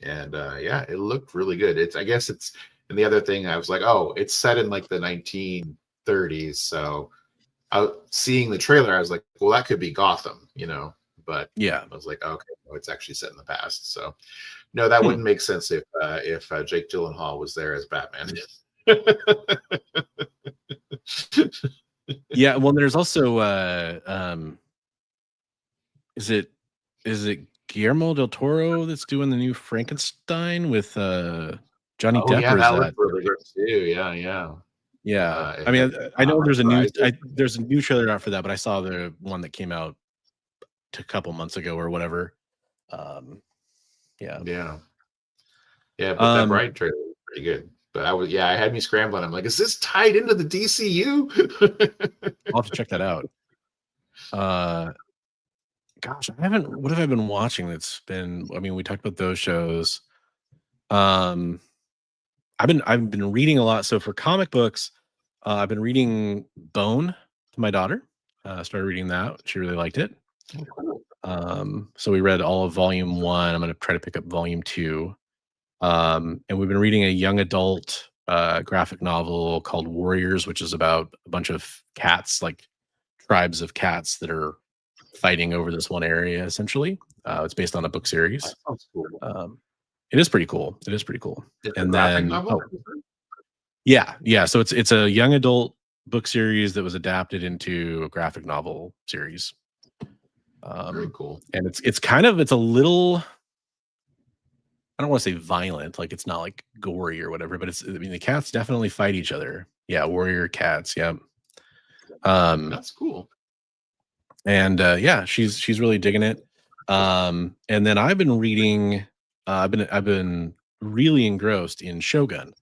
it looked really good. And the other thing I was like, oh, it's set in like the 1930s. So seeing the trailer, I was like, well, that could be Gotham, but yeah, I was like, okay, no, it's actually set in the past. So no, that wouldn't make sense if Jake Gyllenhaal was there as Batman. Yeah, well, there's also is it Guillermo del Toro that's doing the new Frankenstein with Johnny Depp? Yeah, or is that that looked really good too. Yeah. I mean, I know there's a new trailer out for that, but I saw the one that came out a couple months ago or whatever. Yeah, but that Bride trailer was pretty good. But I had me scrambling. I'm like, is this tied into the DCU? I'll have to check that out. Gosh, I haven't. What have I been watching? That's been. I mean, we talked about those shows. Um, I've been reading a lot. So for comic books, I've been reading Bone to my daughter. Started reading that. She really liked it. Oh, cool. So we read all of volume 1. I'm going to try to pick up volume 2. And we've been reading a young adult graphic novel called Warriors, which is about a bunch of cats, like tribes of cats that are fighting over this one area. Essentially, it's based on a book series. That sounds cool. It is pretty cool. It is pretty cool. It's a And graphic then, novel? yeah. So it's a young adult book series that was adapted into a graphic novel series. Very cool. And it's a little, I don't want to say violent, like it's not like gory or whatever, but I mean the cats definitely fight each other. Yeah, warrior cats. Yeah. That's cool. And yeah, she's really digging it. And then I've been reading. I've been really engrossed in Shogun,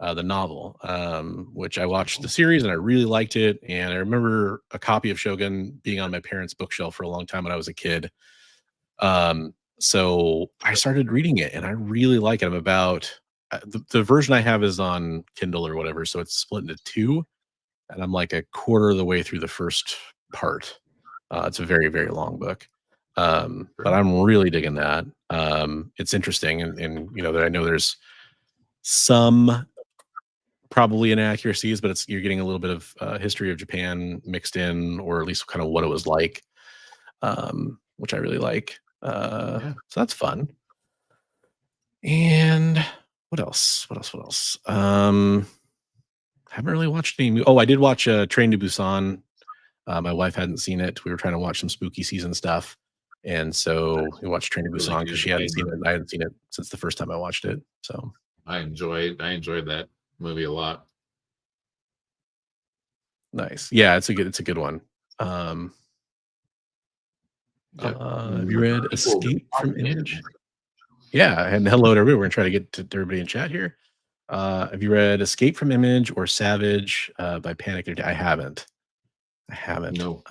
the novel, which I watched the series and I really liked it. And I remember a copy of Shogun being on my parents' bookshelf for a long time when I was a kid. So I started reading it and I really like it. I'm about the version I have is on Kindle or whatever, so it's split into 2, and I'm like a quarter of the way through the first part. It's a very, very long book. But I'm really digging that. It's interesting, and you know that I know there's some probably inaccuracies, but you're getting a little bit of history of Japan mixed in, or at least kind of what it was like, which I really like. So that's fun. And what else? Haven't really watched any. Oh, I did watch Train to Busan. My wife hadn't seen it. We were trying to watch some spooky season stuff, and so we watched Train to Busan because she hadn't seen it. And I hadn't seen it since the first time I watched it. So I enjoyed that movie a lot. nice. Yeah, it's a good one. Have you read Escape from Image? Yeah, and hello to everybody. We're gonna try to get to everybody in chat here. Have you read Escape from Image or Savage by Panic? I haven't. No.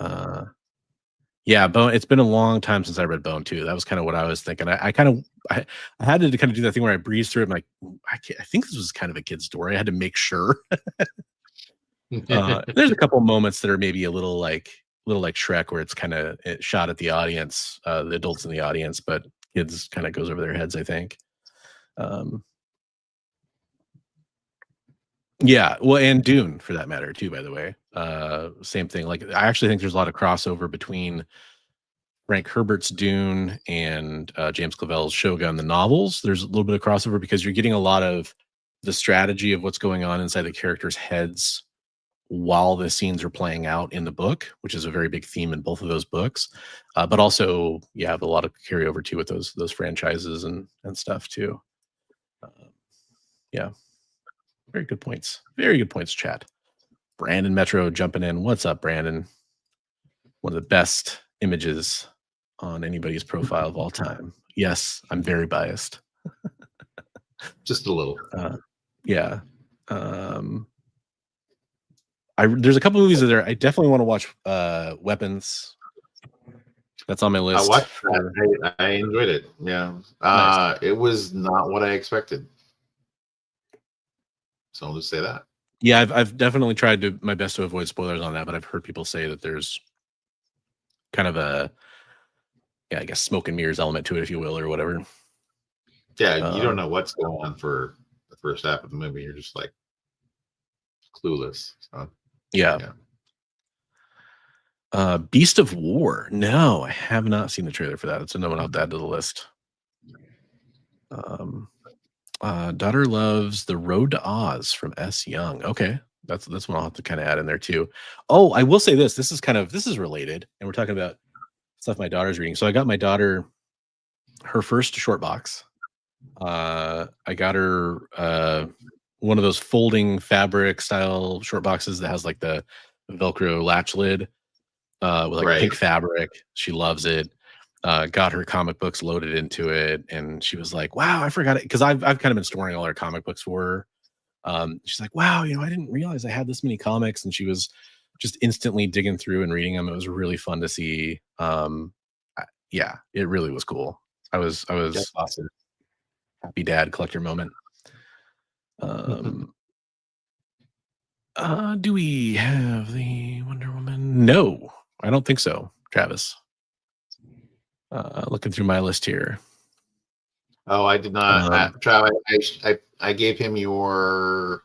Yeah, Bone. It's been a long time since I read Bone too. That was kind of what I was thinking. I had to kind of do that thing where I breezed through it. I'm like, I think this was kind of a kid's story. I had to make sure. There's a couple moments that are maybe a little like Shrek, where it's kind of shot at the audience, the adults in the audience, but kids kind of goes over their heads, I think. Yeah, well, and Dune for that matter too, by the way. Same thing. Like, I actually think there's a lot of crossover between Frank Herbert's Dune and James Clavell's Shogun, the novels. There's a little bit of crossover because you're getting a lot of the strategy of what's going on inside the characters' heads while the scenes are playing out in the book, which is a very big theme in both of those books. But also, you have a lot of carryover too with those franchises and stuff too. Yeah. Very good points. Very good points, chat. Brandon Metro jumping in. What's up, Brandon? One of the best images on anybody's profile of all time. Yes, I'm very biased. Just a little. Yeah. There's a couple movies that I definitely want to watch. Weapons. That's on my list. I watched that. I enjoyed it. Yeah. Nice. It was not what I expected. So I'll just say that. Yeah, I've definitely tried my best to avoid spoilers on that, but I've heard people say that there's kind of a, I guess, smoke and mirrors element to it, if you will, or whatever. Yeah, you don't know what's going on for the first half of the movie. You're just like clueless. So, yeah. Beast of War. No, I have not seen the trailer for that. It's another one I'll add to the list. Daughter loves The Road to Oz from S. Young. Okay, that's one I'll have to kind of add in there too. Oh, I will say this. This is related, and we're talking about stuff my daughter's reading. So I got my daughter her first short box. I got her one of those folding fabric style short boxes that has like the Velcro latch lid with like pink fabric. She loves it. Got her comic books loaded into it, and she was like, "Wow, I forgot it," because I've kind of been storing all her comic books for her. She's like, "Wow, I didn't realize I had this many comics," and she was just instantly digging through and reading them. It was really fun to see. yeah, it really was cool. I was That's awesome. happy dad collector moment. Do we have the Wonder Woman? No, I don't think so, Travis. Looking through my list here. Oh, I did not. Trav, I gave him your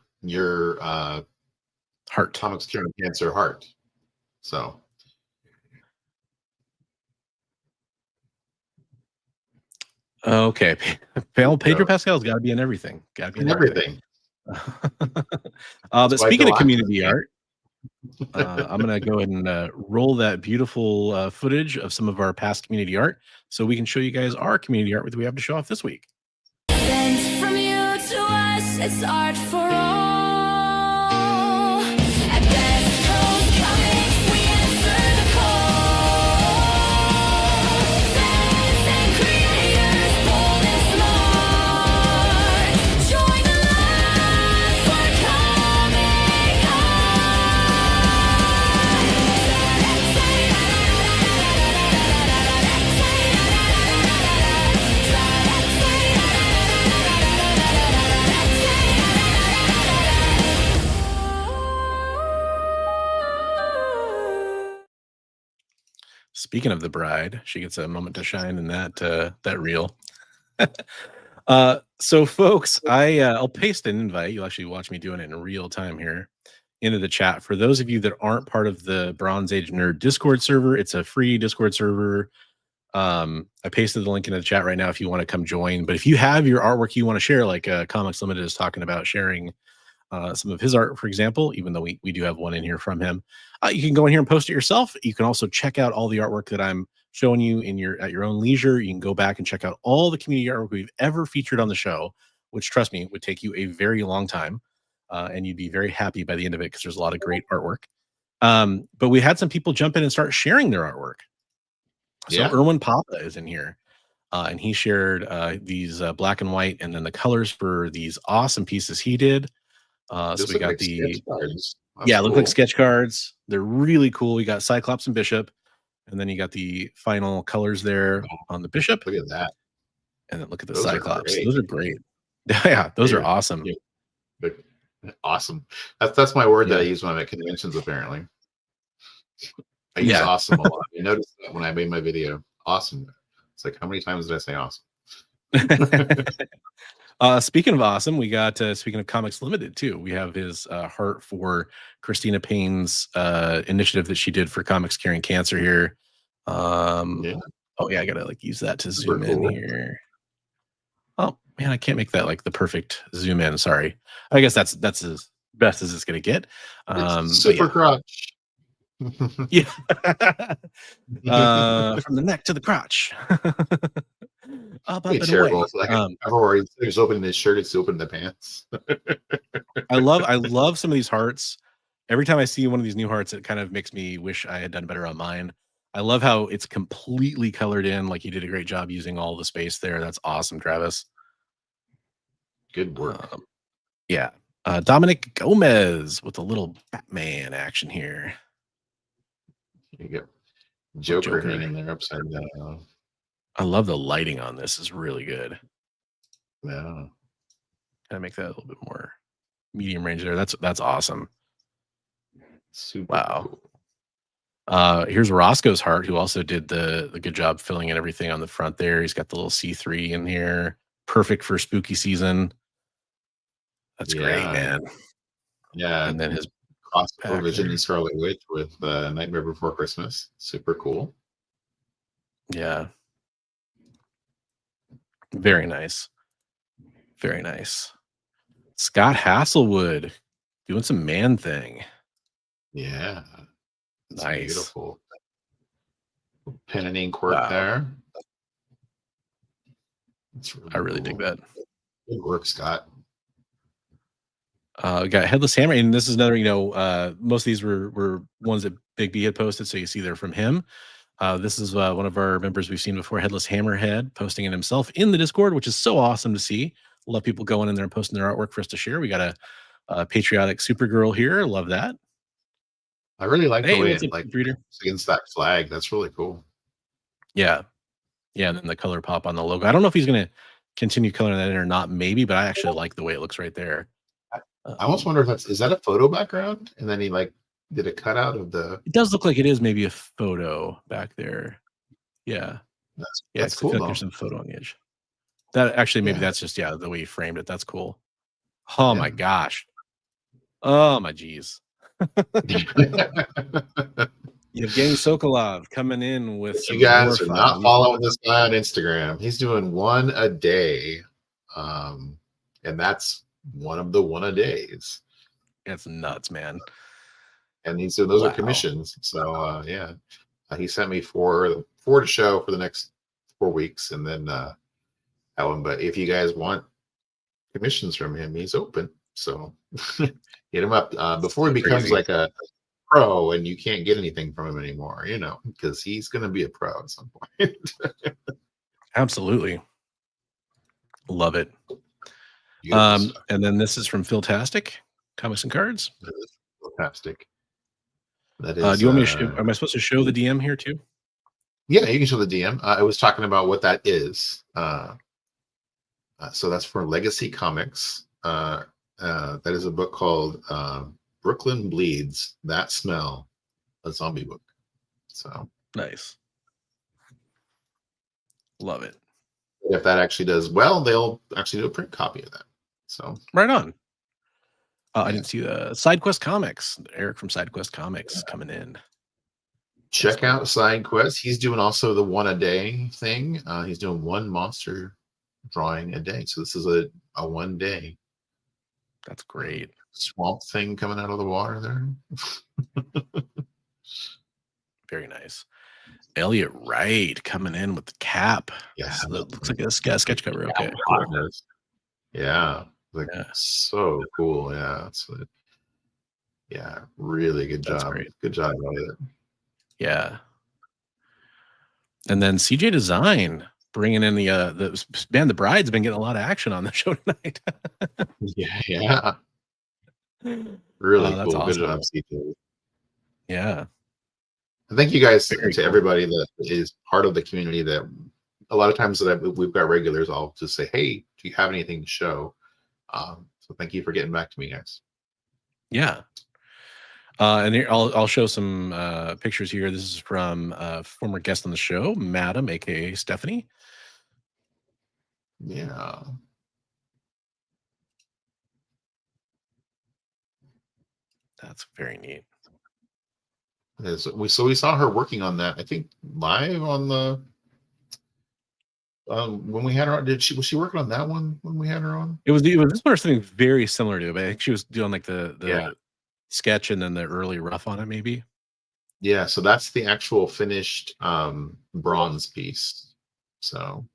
Heart. Comics Curing Cancer heart. So Okay, Pedro Pascal's got to be in everything. Got to be in everything. But speaking of community art, I'm going to go ahead and roll that beautiful footage of some of our past community art so we can show you guys our community art that we have to show off this week. Sent from you to us, it's art for all. At Best Coast Comics, we answer the call. Fans and creators, bold and smart. Join the line for comic Speaking of the bride, she gets a moment to shine in that reel. So folks, I'll paste an invite. You'll actually watch me doing it in real time here into the chat. For those of you that aren't part of the Bronze Age Nerd Discord server, it's a free Discord server. I pasted the link in the chat right now if you want to come join. But if you have your artwork you want to share, like Comics Limited is talking about sharing some of his art, for example, even though we do have one in here from him, you can go in here and post it yourself. You can also check out all the artwork that I'm showing you at your own leisure. You can go back and check out all the community artwork we've ever featured on the show, which, trust me, would take you a very long time, and you'd be very happy by the end of it because there's a lot of great artwork. But we had some people jump in and start sharing their artwork. So Yeah. Erwin Papa is in here, and he shared these black and white, and then the colors for these awesome pieces he did. So we got the look like sketch cards. They're really cool. We got Cyclops and Bishop, and then you got the final colors there on the Bishop. Look at that. And then look at the Those are Cyclops. great. Those are great. Yeah, those are awesome. Yeah. Awesome. That's my word that I Yeah. use when I'm at conventions, apparently. I use awesome a lot. I noticed that when I made my video. Awesome. It's like, how many times did I say awesome? Speaking of awesome, we got speaking of Comics Limited too. We have his heart for Christina Payne's initiative that she did for Comics Curing Cancer here. Yeah. Oh yeah, I gotta like use that to Super zoom in cool. here. Oh man, I can't make that like the perfect zoom in. Sorry. I guess that's as best as it's gonna get. It's super crotch. Yeah. From the neck to the crotch. Up and terrible. away. Like, I've already just opened his shirt, it's opened the pants. I love some of these hearts. Every time I see one of these new hearts, it kind of makes me wish I had done better on mine. I love how it's completely colored in. Like you did a great job using all the space there. That's awesome, Travis. Good work. Yeah. Dominic Gomez with a little Batman action here. You go. Joker hanging there upside down. I love the lighting on this. Is really good. Yeah. Kind of make that a little bit more medium range there. That's awesome. Super Wow. cool. Here's Roscoe's heart, who also did the good job filling in everything on the front there. He's got the little C3 in here. Perfect for spooky season. That's great, man. Yeah. And then his crossover Vision and Scarlet Witch with Nightmare Before Christmas. Super cool. Yeah. Very nice. Very nice. Scott Hasselwood doing some man thing. Yeah. That's Nice. Beautiful. Pen and ink work there. I really dig that. Good work, Scott. We got Headless Hammer, and this is another, most of these were ones that Big B had posted, so you see they're from him. This is one of our members we've seen before, Headless Hammerhead, posting it himself in the Discord, which is so awesome to see. Love people going in there and posting their artwork for us to share. We got a patriotic Supergirl here. Love that. I really like the way it's against that flag. That's really cool. Yeah. Yeah, and then the color pop on the logo. I don't know if he's gonna continue coloring that in or not, maybe, but I actually like the way it looks right there. I almost wonder if is that a photo background, and then he like did a cutout of the. It does look like it is maybe a photo back there. Yeah. Yeah, That's 'cause I cool feel like though. there's some photo on the edge. That actually, maybe Yeah. that's just the way you framed it. That's cool. Oh my Yeah. gosh. Oh my geez. Yevgeny Sokolov coming in with You some guys more are not fun. following this guy on Instagram. He's doing one a day, and that's one of the one a days. It's nuts, man. And those are Wow. commissions. So yeah, he sent me four to show for the next 4 weeks, and then that one. But if you guys want commissions from him, he's open. So hit him up before he becomes Crazy. like a pro and you can't get anything from him anymore, because he's going to be a pro at some point. Absolutely. Love it. Beautiful stuff. And then this is from Philtastic, Comics and Cards. That is fantastic. That Do is. you want me to am I supposed to show the DM here too? Yeah, you can show the DM. I was talking about what that is. So that's for Legacy Comics. That is a book called Brooklyn Bleeds, That Smell, a zombie book. So Nice. Love it. if that actually does well, they'll actually do a print copy of that. So right on. I Yeah. didn't see the SideQuest Comics. Eric from SideQuest Comics coming in. check out SideQuest. He's doing also the one a day thing. He's doing one monster drawing a day. So this is a 1 day That's great. swamp thing coming out of the water there. Very nice. Elliot Wright coming in with the cap. Yeah. So that looks like a sketch cover. Okay. Partners. Yeah. Like Yeah. so cool. Yeah. Really good That's job. great. Good job, Elliot. Yeah. And then CJ Design bringing in the band. The Bride's been getting a lot of action on the show tonight. Yeah. Really that's cool. awesome. Good job, CJ. Yeah. Thank you guys Very to cool. everybody that is part of the community. That a lot of times that we've got regulars, I'll just say, "Hey, do you have anything to show?" So thank you for getting back to me, guys. Yeah. And here I'll show some pictures here. This is from former guest on the show, Madam, aka Stephanie. Yeah. That's very neat. So we saw her working on that. I think live on the when we had her on. Was she working on that one when we had her on? It was this one or something very similar to it, but I think she was doing like the Yeah. sketch and then the early rough on it, maybe. Yeah, so that's the actual finished bronze piece. So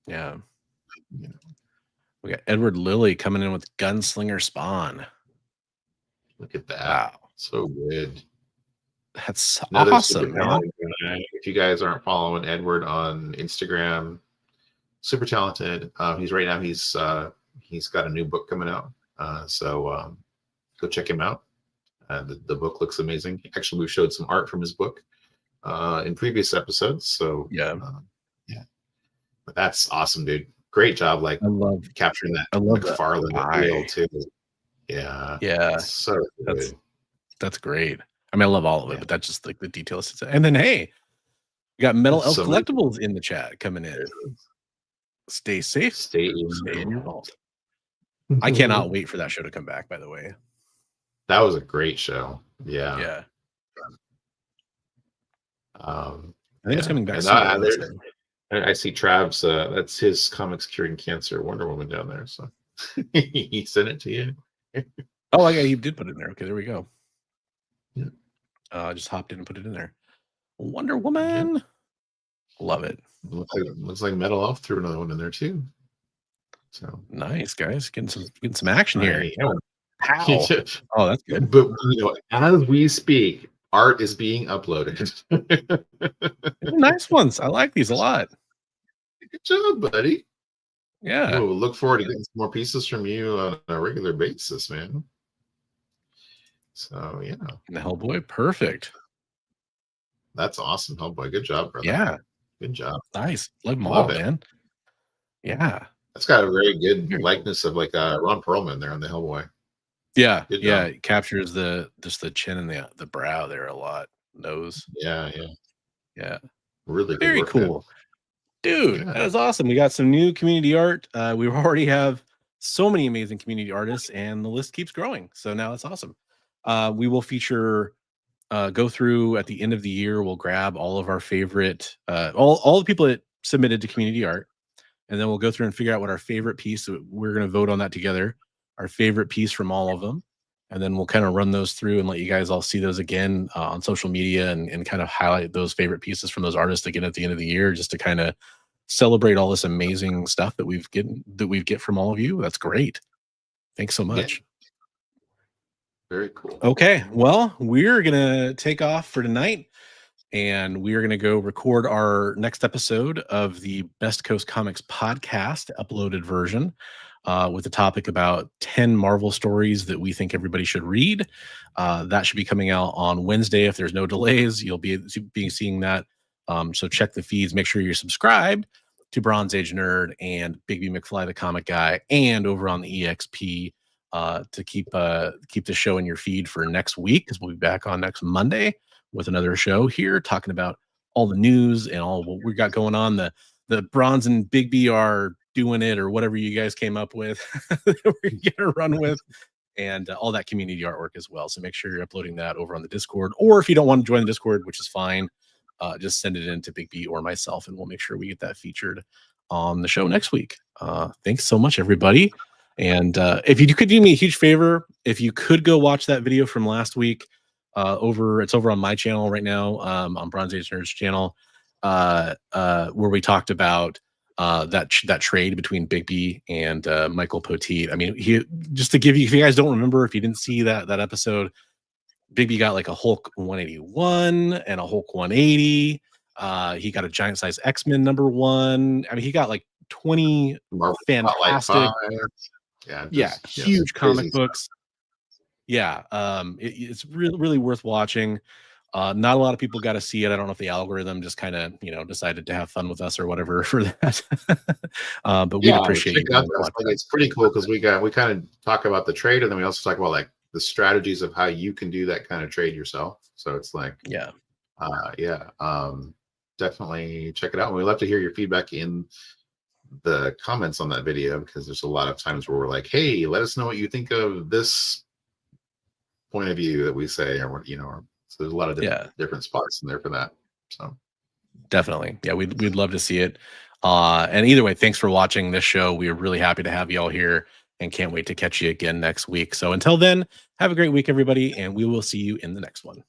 Yeah. you know, We got Edward Lilly coming in with Gunslinger Spawn. look at that. Wow. So good. That's Another awesome, super man. talented guy. If you guys aren't following Edward on Instagram, super talented. He's got a new book coming out. So go check him out. The book looks amazing. Actually, we showed some art from his book in previous episodes. So Yeah. But that's awesome, dude. Great job, like I love capturing that I love that McFarlane eye. feel too. Yeah. Yeah. So That's good. that's great. I mean, I love all of it, Yeah. but that's just like the details. And then hey, we got Metal Elf So- Collectibles in the chat coming in. Stay safe. Stay in Stay in your vault. I cannot wait for that show to come back, by the way. That was a great show. Yeah. Yeah. I I think it's coming back And soon. I see Trav's. That's his comics curing cancer Wonder Woman down there. So he sent it to you. Oh, yeah, he did put it in there. Okay, there we go. Yeah. I just hopped in and put it in there. Wonder Woman. Love it. Looks like Metal Elf threw another one in there too. So Nice, guys. Getting some action here. Yeah. Pow. Oh, that's good. But as we speak, art is being uploaded. Nice ones. I like these a lot. Good job, buddy. Yeah. We'll look forward to getting some more pieces from you on a regular basis, man. So And the Hellboy, perfect. that's awesome, Hellboy. Good job, brother. Yeah. Good job. Nice. Love them all, Love it. man. Yeah. That's got a very good Very likeness of like Ron Perlman there on the Hellboy. Yeah. Good Yeah. job. It captures just the chin and the brow there a lot. Nose. Yeah. Yeah. Really good Very work, man. cool. Dude, Yeah. that is awesome. We got some new community art. We already have so many amazing community artists, and the list keeps growing. So now it's awesome. We will feature go through at the end of the year. We'll grab all of our favorite all the people that submitted to community art, and then we'll go through and figure out what our favorite piece. We're going to vote on that together, our favorite piece from all of them, and then we'll kind of run those through and let you guys all see those again on social media, and kind of highlight those favorite pieces from those artists again at the end of the year, just to kind of celebrate all this amazing stuff that we get from all of you. That's great. Thanks so much. Yeah. Very cool. Okay, well, we're gonna take off for tonight, and we are gonna go record our next episode of the Best Coast Comics podcast, uploaded version, with a topic about 10 Marvel stories that we think everybody should read. That should be coming out on Wednesday. If there's no delays, you'll be seeing that. So check the feeds. Make sure you're subscribed to Bronze Age Nerd and Big B McFly the Comic Guy, and over on the EXP, to keep the show in your feed for next week, because we'll be back on next Monday with another show here talking about all the news and all what we got going on. The Bronze and Big B are doing it, or whatever you guys came up with that we're gonna run with, and all that community artwork as well. So make sure you're uploading that over on the Discord, or if you don't want to join the Discord, which is fine, just send it in to Big B or myself, and we'll make sure we get that featured on the show next week. Thanks so much, everybody. And if you could do me a huge favor, if you could go watch that video from last week, it's over on my channel right now, on Bronze Age Nerds channel, where we talked about that trade between Big B and Michael Poteet. I mean, just to give you, if you guys don't remember, if you didn't see that episode, Big B got like a Hulk 181 and a Hulk 180. He got a giant size X-Men #1. I mean, he got like 20 Marvel fantastic, huge comic books. Yeah, it's really worth watching. Not a lot of people got to see it. I don't know if the algorithm just kind of decided to have fun with us or whatever for that. But we appreciate you. It's pretty cool because we kind of talk about the trade, and then we also talk about like the strategies of how you can do that kind of trade yourself. So it's like, definitely check it out. And we'd love to hear your feedback in the comments on that video, because there's a lot of times where we're like, hey, let us know what you think of this point of view that we say, or so there's a lot of different spots in there for that. So definitely, we'd love to see it. And either way, thanks for watching this show. We are really happy to have you all here, and can't wait to catch you again next week. So until then, have a great week, everybody, and we will see you in the next one.